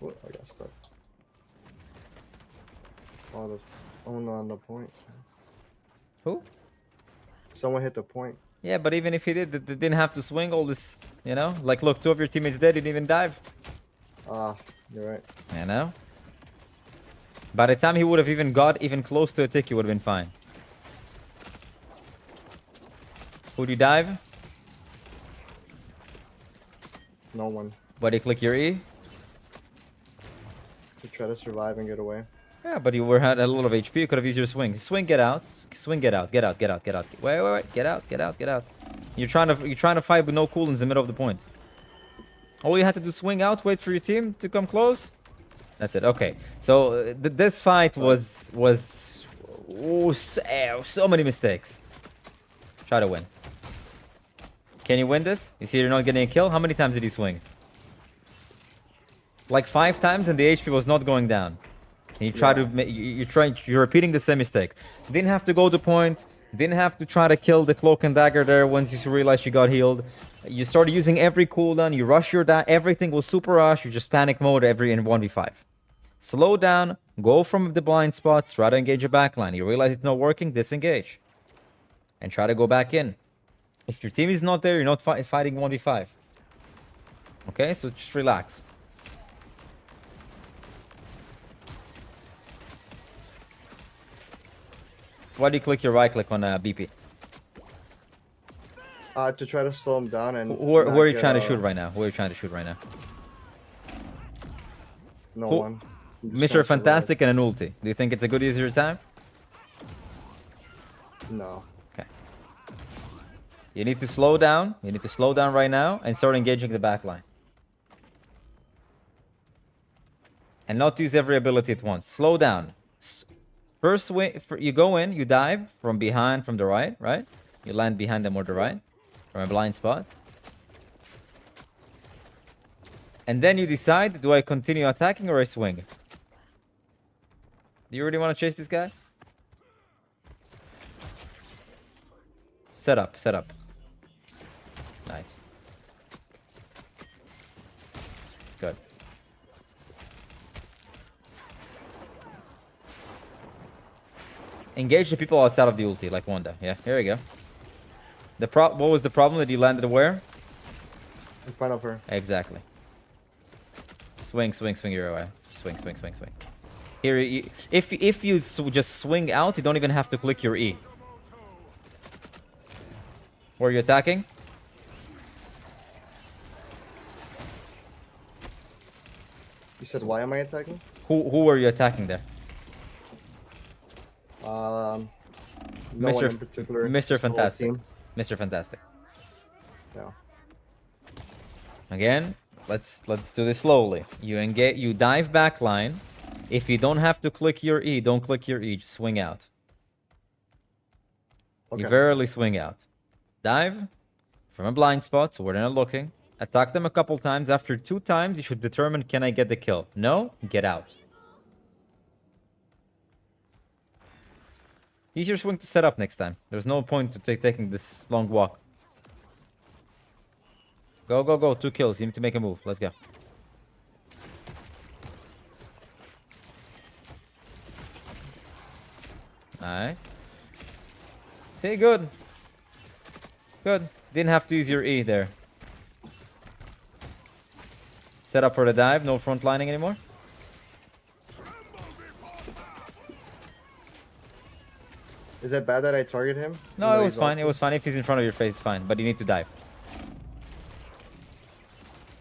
What? I got stuck. Oh no, on the point. Who? Someone hit the point. Yeah, but even if he did, they didn't have to swing all this, you know? Like, look, 2 of your teammates dead, didn't even dive. Ah, you're right. You know? By the time he would have even got even close to a tick, he would have been fine. Who'd you dive? No one. Why do you click your E? To try to survive and get away. Yeah, but you had a lot of HP. You could have used your swing. Swing, get out. Swing, get out. Get out. Get out. Get out. Wait. Get out. Get out. Get out. You're trying to fight with no cooldowns in the middle of the point. All you had to do, swing out, wait for your team to come close. That's it. Okay. So this fight was so many mistakes. Try to win. Can you win this? You see, you're not getting a kill. How many times did he swing? Like 5 times, and the HP was not going down. And you try Yeah. to you're repeating the same mistake. Didn't have to go to point. Didn't have to try to kill the cloak and dagger there once you realized you got healed. You started using every cooldown. You rush your everything was super rush. You just panic mode every in 1v5. Slow down. Go from the blind spots. Try to engage your backline. You realize it's not working. Disengage. And try to go back in. If your team is not there, you're not fighting 1v5. Okay, so just relax. Why do you click your right click on BP? To try to slow him down and. Who are not you get, trying to shoot right now? Who are you trying to shoot right now? No Who- one. I'm just trying to Mr. survive. Fantastic and an ulti. Do you think it's a good use of your time? No. Okay. You need to slow down. You need to slow down right now and start engaging the backline. And not use every ability at once. Slow down. First way, you go in, you dive from behind, from the right, right? You land behind them or the right, from a blind spot. And then you decide, do I continue attacking or I swing? Do you really want to chase this guy? Set up, set up. Nice. Good. Engage the people outside of the ulti, like Wanda. Yeah, here we go. What was the problem that you landed where? In front of her. Exactly. Swing, swing, swing your way. Swing, swing, swing, swing. Here, if you just swing out, you don't even have to click your E. Where are you attacking? You said why am I attacking? Who are you attacking there? No Mr. one in particular. Mr. just the whole Fantastic. team. Mr. Fantastic. Yeah. Again, let's do this slowly. You engage, you dive back line. If you don't have to click your E, don't click your E. Just swing out. Okay. You verily swing out. Dive from a blind spot, so where they're not looking. Attack them a couple times. After 2 times, you should determine, can I get the kill? No? Get out. Use your swing to set up next time. There's no point to taking this long walk. Go, go, go. 2 kills. You need to make a move. Let's go. Nice. See, good. Good. Didn't have to use your E there. Set up for the dive. No front lining anymore. Is it bad that I target him? No, Even though it was he's fine. It ulti? was fine. If he's in front of your face, it's fine. But you need to dive.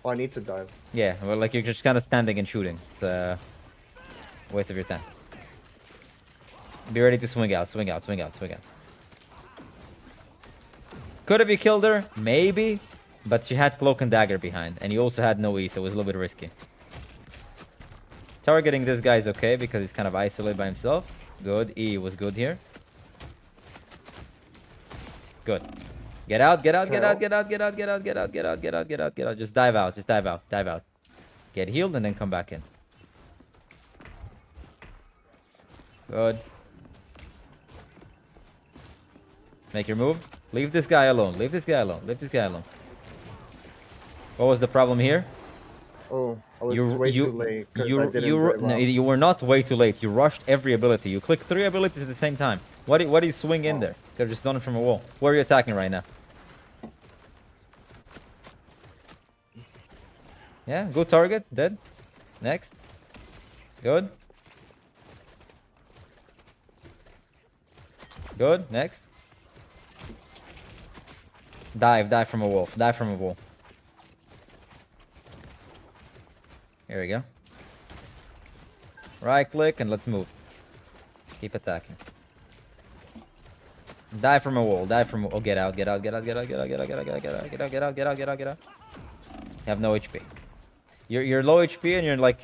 Oh, I need to dive. Yeah, well, like you're just kind of standing and shooting. It's a waste of your time. Be ready to swing out, swing out, swing out, swing out. Could have you killed her? Maybe. But she had cloak and dagger behind. And you also had no E, so it was a little bit risky. Targeting this guy is okay because he's kind of isolated by himself. Good. E was good here. Good. Get out, get out, get out, get out, get out, get out, get out, get out, get out, get out, get out. Just dive out, just dive out, dive out. Get healed and then come back in. Good. Make your move. Leave this guy alone. Leave this guy alone. Leave this guy alone. What was the problem here? Oh, I was way too late. 'Cause I didn't no, very well. you were not way too late. You rushed every ability. You clicked 3 abilities at the same time. Why do you swing in there? Could have just done it from a wall. Where are you attacking right now? Yeah, good target. Dead. Next. Good. Good. Next. Dive from a wall. Dive from a wall. Here we go. Right click and let's move. Keep attacking. Die from a wall. Die from. Oh, get out! Get out! Get out! Get out! Get out! Get out! Get out! Get out! Get out! Get out! Get out! Get out! Get out! Get out! You have no HP. You're low HP and you're like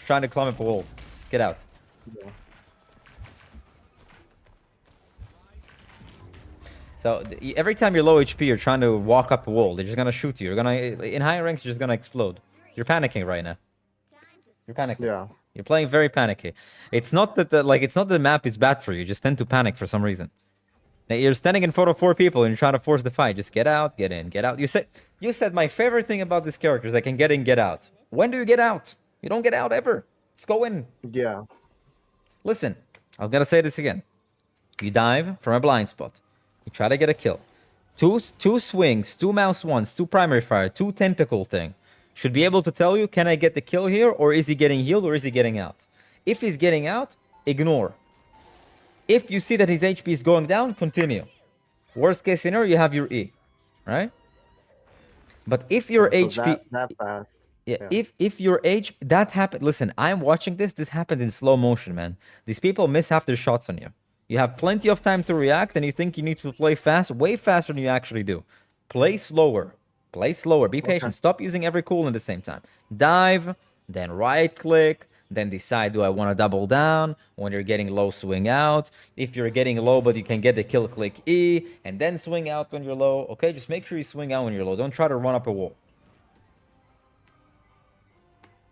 trying to climb up a wall. Just get out. Yeah. So every time you're low HP, you're trying to walk up a wall. They're just gonna shoot you. You're gonna in higher ranks. You're just gonna explode. You're panicking right now. You're panicking. Yeah. You're playing very panicky. It's not that it's not that the map is bad for you. You just tend to panic for some reason. Now, you're standing in front of 4 people and you're trying to force the fight. Just get out, get in, get out. You said my favorite thing about this character is I can get in, get out. When do you get out? You don't get out ever. Just go in. Yeah. Listen, I'm gonna say this again. You dive from a blind spot. You try to get a kill. Two swings, 2 mouse ones, 2 primary fire, 2 tentacle thing. Should be able to tell you, can I get the kill here, or is he getting healed, or is he getting out? If he's getting out, ignore. If you see that his HP is going down, continue. Worst case scenario, you have your E, right? But if your So HP, that fast. yeah, if your H that happened. Listen, I'm watching this. This happened in slow motion, man. These people miss half their shots on you. You have plenty of time to react, and you think you need to play fast, way faster than you actually do. Play slower. Play slower. Be patient. Stop using every cool at the same time. Dive, then right click, then decide, do I want to double down? When you're getting low, swing out. If you're getting low, but you can get the kill, click E, and then swing out when you're low. Okay, just make sure you swing out when you're low. Don't try to run up a wall.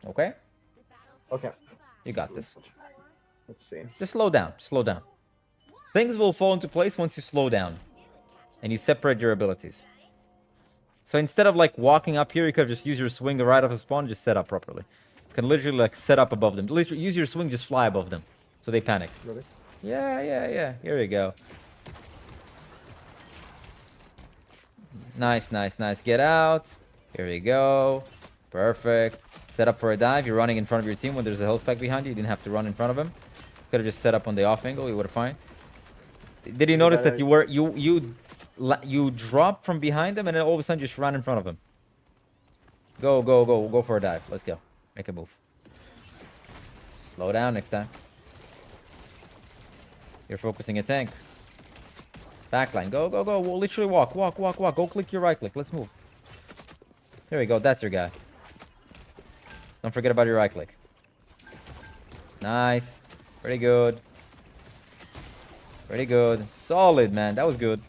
Okay? Okay. You got this. Let's see. Just slow down. Slow down. Things will fall into place once you slow down. And you separate your abilities. So instead of walking up here, you could just use your swing right off the spawn, just set up properly. You can literally set up above them. Literally use your swing, just fly above them. So they panic. Really? Yeah. Here we go. Nice. Get out. Here we go. Perfect. Set up for a dive. You're running in front of your team when there's a health pack behind you. You didn't have to run in front of him. Could have just set up on the off angle. You would have fine. Did you notice that you dropped from behind him and then all of a sudden just ran in front of him? Go for a dive. Let's go. Make a move. Slow down next time. You're focusing a tank. Backline. Go. We'll literally walk. Go click your right click. Let's move. Here we go. That's your guy. Don't forget about your right click. Nice. Pretty good. Pretty good. Solid, man. That was good.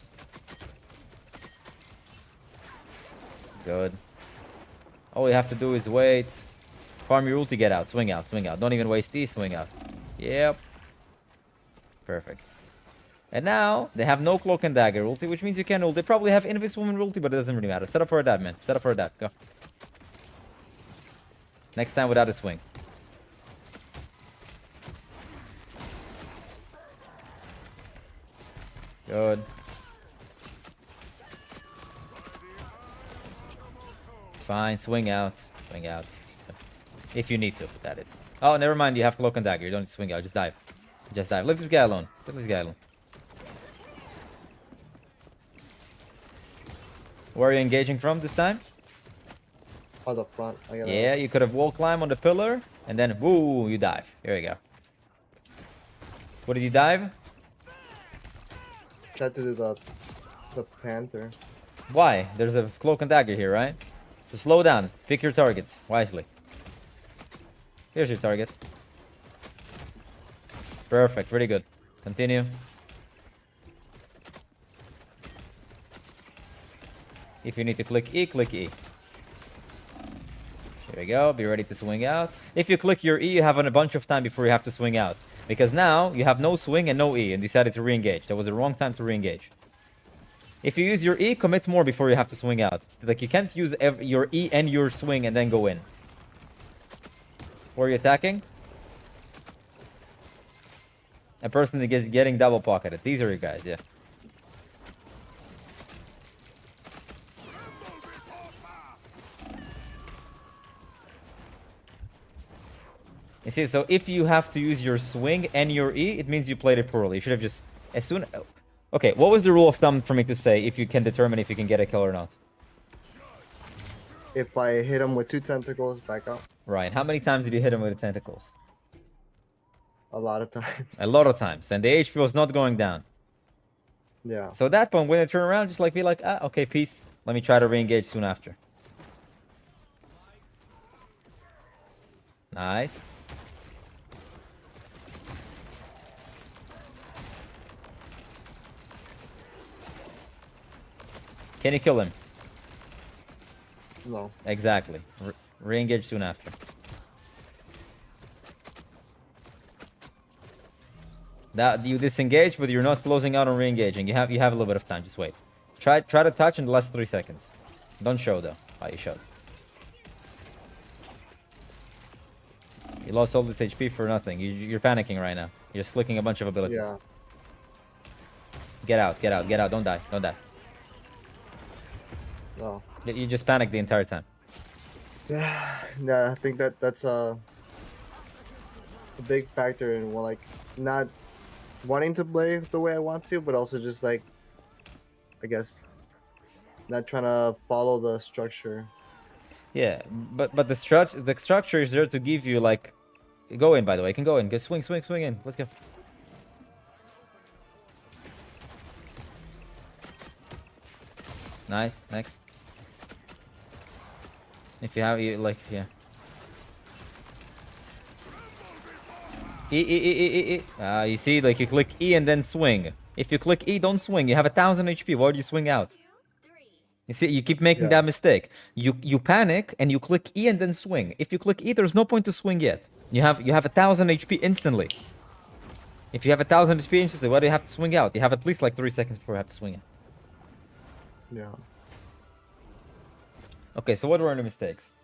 Good. All you have to do is wait. Farm your ult to get out. Swing out. Don't even waste these. Swing out. Yep. Perfect. And now, they have no cloak and dagger ulti, which means you can ult. They probably have invis woman ulti, but it doesn't really matter. Set up for a dive, man. Set up for a dive. Go. Next time without a swing. Good. It's fine. Swing out. If you need to, that is. Oh, never mind. You have cloak and dagger. You don't need to swing out. Just dive. Leave this guy alone. Where are you engaging from this time? On the front. Yeah, you could have wall climb on the pillar, and then, woo, you dive. Here we go. What did you dive? Try to do the panther. Why? There's a cloak and dagger here, right? So slow down. Pick your targets wisely. Here's your target. Perfect. Pretty good. Continue. If you need to click E, click E. Here we go. Be ready to swing out. If you click your E, you have a bunch of time before you have to swing out. Because now you have no swing and no E and decided to re-engage. That was the wrong time to re-engage. If you use your E, commit more before you have to swing out. Like you can't use your E and your swing and then go in. Where are you attacking? A person that is getting double pocketed. These are your guys, yeah. You see, so if you have to use your swing and your E, it means you played it poorly. You should have just, as soon... Okay, what was the rule of thumb for me to say if you can determine if you can get a kill or not? If I hit him with 2 tentacles, back up. Right, how many times did you hit him with the tentacles? A lot of times. A lot of times, and the HP was not going down. Yeah. So at that point, when they turn around, just be like, ah, okay, peace. Let me try to re-engage soon after. Nice. Can you kill him? No. Exactly. Re-engage soon after. That you disengage, but you're not closing out and re-engaging. You have a little bit of time. Just wait. Try to touch in the last 3 seconds. Don't show though. Oh, you showed. You lost all this HP for nothing. You're panicking right now. You're just clicking a bunch of abilities. Yeah. Get out, get out, get out. Don't die, don't die. No. You just panicked the entire time. Yeah, I think that's a big factor in like not wanting to play the way I want to, but also just like I guess not trying to follow the structure. Yeah, but the structure is there to give you like, go in by the way. You can go in. Go swing in. Let's go. Nice. Next. If you have you like yeah. E. You see, like you click E and then swing. If you click E, don't swing. You have 1,000 HP. Why do you swing out? You see, you keep making that mistake. You panic and you click E and then swing. If you click E, there's no point to swing yet. You have 1,000 HP instantly. If you have 1,000 HP instantly, why do you have to swing out? You have at least like 3 seconds before you have to swing it. Yeah. Okay, so what were the mistakes?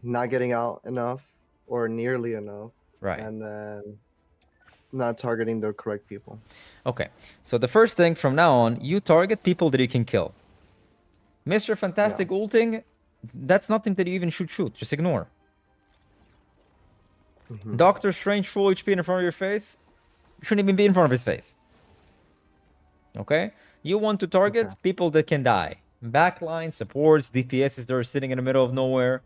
Not getting out enough or nearly enough. Right. And then not targeting the correct people. Okay, so the first thing from now on, you target people that you can kill. Mr. Fantastic ulting, that's nothing that you even should shoot. Just ignore. Doctor Strange full HP in front of your face, you shouldn't even be in front of his face. Okay? You want to target people that can die. Backline, supports, DPSs that are sitting in the middle of nowhere.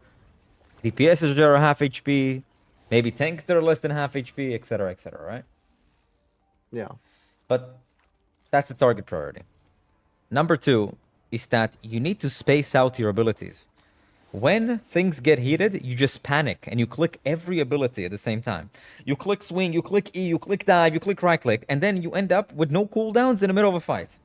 DPSs that are half HP. Maybe tanks that are less than half HP, etc., right? Yeah. But that's the target priority. Number 2 is that you need to space out your abilities. When things get heated, you just panic and you click every ability at the same time. You click swing, you click E, you click dive, you click right click, and then you end up with no cooldowns in the middle of a fight.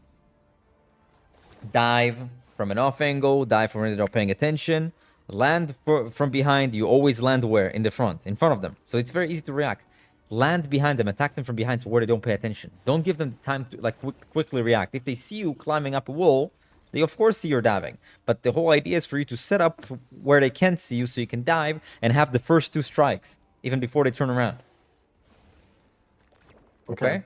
Dive from an off angle, dive from when they're not paying attention. Land from behind, you always land where? In the front of them. So it's very easy to react. Land behind them, attack them from behind so where they don't pay attention. Don't give them the time to like quickly react. If they see you climbing up a wall, they of course see you're diving. But the whole idea is for you to set up where they can't see you so you can dive and have the first 2 strikes, even before they turn around. Okay?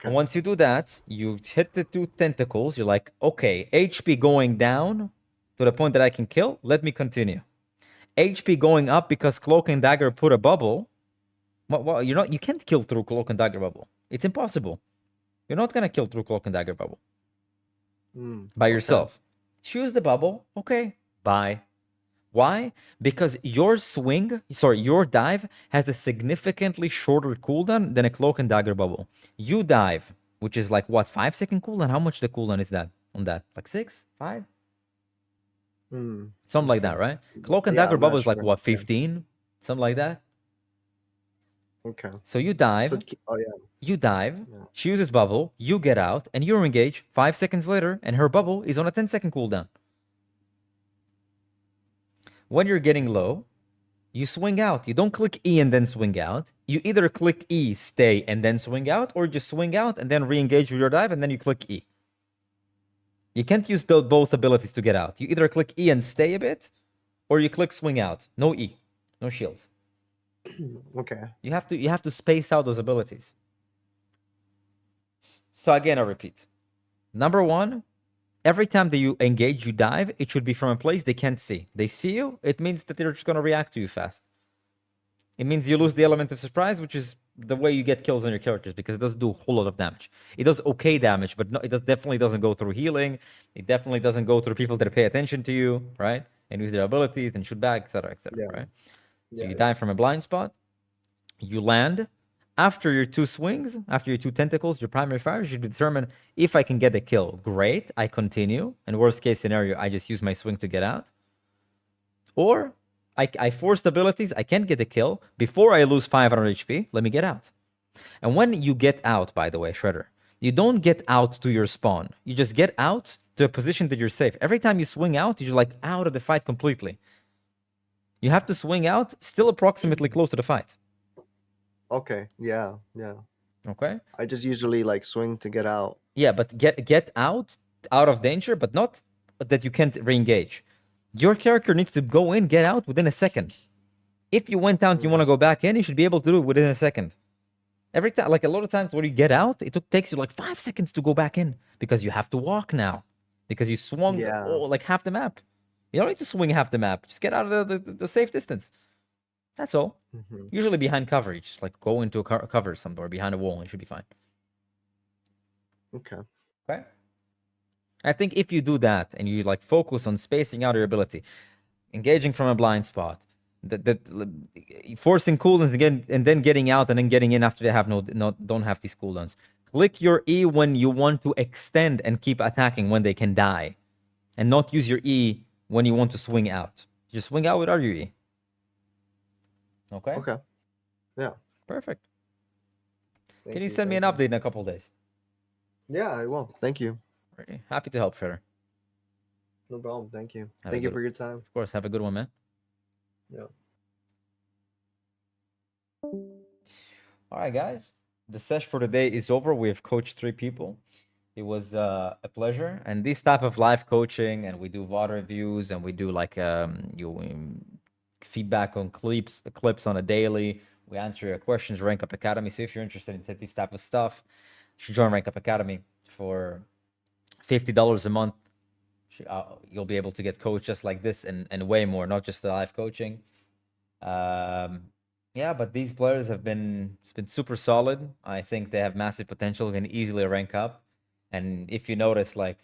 And once you do that, you hit the 2 tentacles, you're like, okay, HP going down to the point that I can kill, let me continue. HP going up because Cloak and Dagger put a bubble. Well, you can't kill through Cloak and Dagger bubble. It's impossible. You're not gonna kill through Cloak and Dagger bubble by yourself. Choose the bubble. Okay, bye. Why? Because your dive has a significantly shorter cooldown than a Cloak and Dagger bubble. You dive, which is like what, 5-second cooldown? How much the cooldown is that on that? Like 6, 5? Something like that, right? Cloak and Dagger bubble is like what, 15? Something like that. Okay. So you dive. You dive. She uses bubble. You get out, and you engage 5 seconds later, and her bubble is on a 10-second cooldown. When you're getting low, you swing out. You don't click E and then swing out. You either click E, stay, and then swing out, or just swing out and then re-engage with your dive, and then you click E. You can't use both abilities to get out. You either click E and stay a bit, or you click swing out. No E, no shields. Okay. You have to space out those abilities. So again, I repeat. Number 1, every time that you engage, you dive, it should be from a place they can't see. They see you, it means that they're just going to react to you fast. It means you lose the element of surprise, which is the way you get kills on your characters, because it doesn't do a whole lot of damage. It does okay damage, but no, definitely doesn't go through healing. It definitely doesn't go through people that pay attention to you, right? And use their abilities and shoot back, etc., right? So you dive from a blind spot, you land. After your 2 swings, after your 2 tentacles, your primary fire, you should determine if I can get a kill. Great, I continue. And worst case scenario, I just use my swing to get out. Or I forced abilities, I can't get a kill. Before I lose 500 HP, let me get out. And when you get out, by the way, Shredder, you don't get out to your spawn. You just get out to a position that you're safe. Every time you swing out, you're like out of the fight completely. You have to swing out still approximately close to the fight. Okay. Yeah. Yeah. Okay. I just usually like swing to get out. Yeah, but get out of danger, but not that you can't re-engage. Your character needs to go in, get out within a second. If you went out, you want to go back in, you should be able to do it within a second. Every time, like a lot of times when you get out, takes you like 5 seconds to go back in because you have to walk now because you swung Yeah. like half the map. You don't need to swing half the map. Just get out of the safe distance. That's all. Mhm. Usually behind cover, you just like go into a cover somewhere behind a wall and you should be fine. Okay. Okay. I think if you do that and you like focus on spacing out your ability, engaging from a blind spot, forcing cooldowns again, and then getting out and then getting in after they have don't have these cooldowns. Click your E when you want to extend and keep attacking when they can die, and not use your E when you want to swing out. Just swing out without your E. Okay. Okay. Yeah. Perfect. Thank Can you send me an update in a couple days? Yeah, I will. Thank you. Alrighty. Happy to help, Shredder. No problem. Thank you. Have a Thank you good- for your time. Of course. Have a good one, man. Yeah. All right, guys. The session for today is over. We have coached 3 people. It was a pleasure. And this type of live coaching, and we do VOD reviews, and we do like feedback on clips on a daily. We answer your questions, Rank Up Academy. So if you're interested in this type of stuff, you should join Rank Up Academy for $50 a month. You'll be able to get coached just like this and way more, not just the live coaching. Yeah, but these players it's been super solid. I think they have massive potential, can easily rank up. And if you notice, like,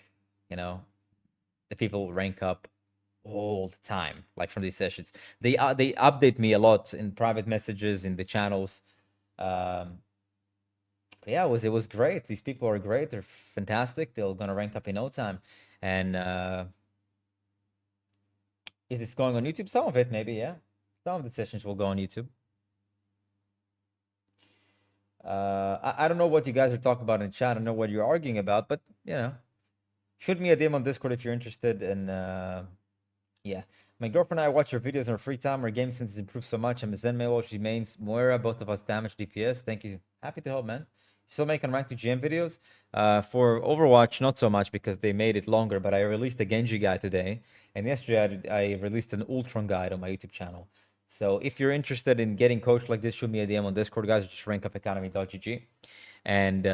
the people rank up all the time, like from these sessions. They update me a lot in private messages in the channels. Yeah, it was great. These people are great. They're fantastic. They're gonna rank up in no time. And is this going on YouTube? Some of it, maybe, yeah. Some of the sessions will go on YouTube. I don't know what you guys are talking about in chat. I don't know what you're arguing about, but shoot me a DM on Discord if you're interested. And yeah, my girlfriend and I watch your videos in our free time. Our game sense has improved so much. I'm a Zen male. She mains Moira. Both of us damage DPS. Thank you. Happy to help, man. Still making ranked to GM videos. For Overwatch, not so much because they made it longer. But I released a Genji guide today, and yesterday I released an Ultron guide on my YouTube channel. So if you're interested in getting coached like this, shoot me a DM on Discord, guys. Just rankupacademy.gg. And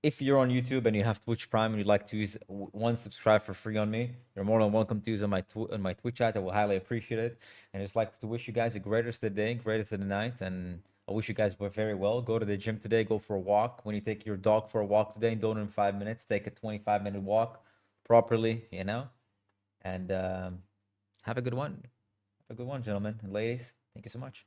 if you're on YouTube and you have Twitch Prime and you'd like to use one subscribe for free on me, you're more than welcome to use on my Twitch chat. I will highly appreciate it. And just like to wish you guys the greatest of the day, greatest of the night, and I wish you guys were very well. Go to the gym today. Go for a walk. When you take your dog for a walk today, don't in 5 minutes. Take a 25-minute walk properly, And have a good one. Have a good one, gentlemen and ladies. Thank you so much.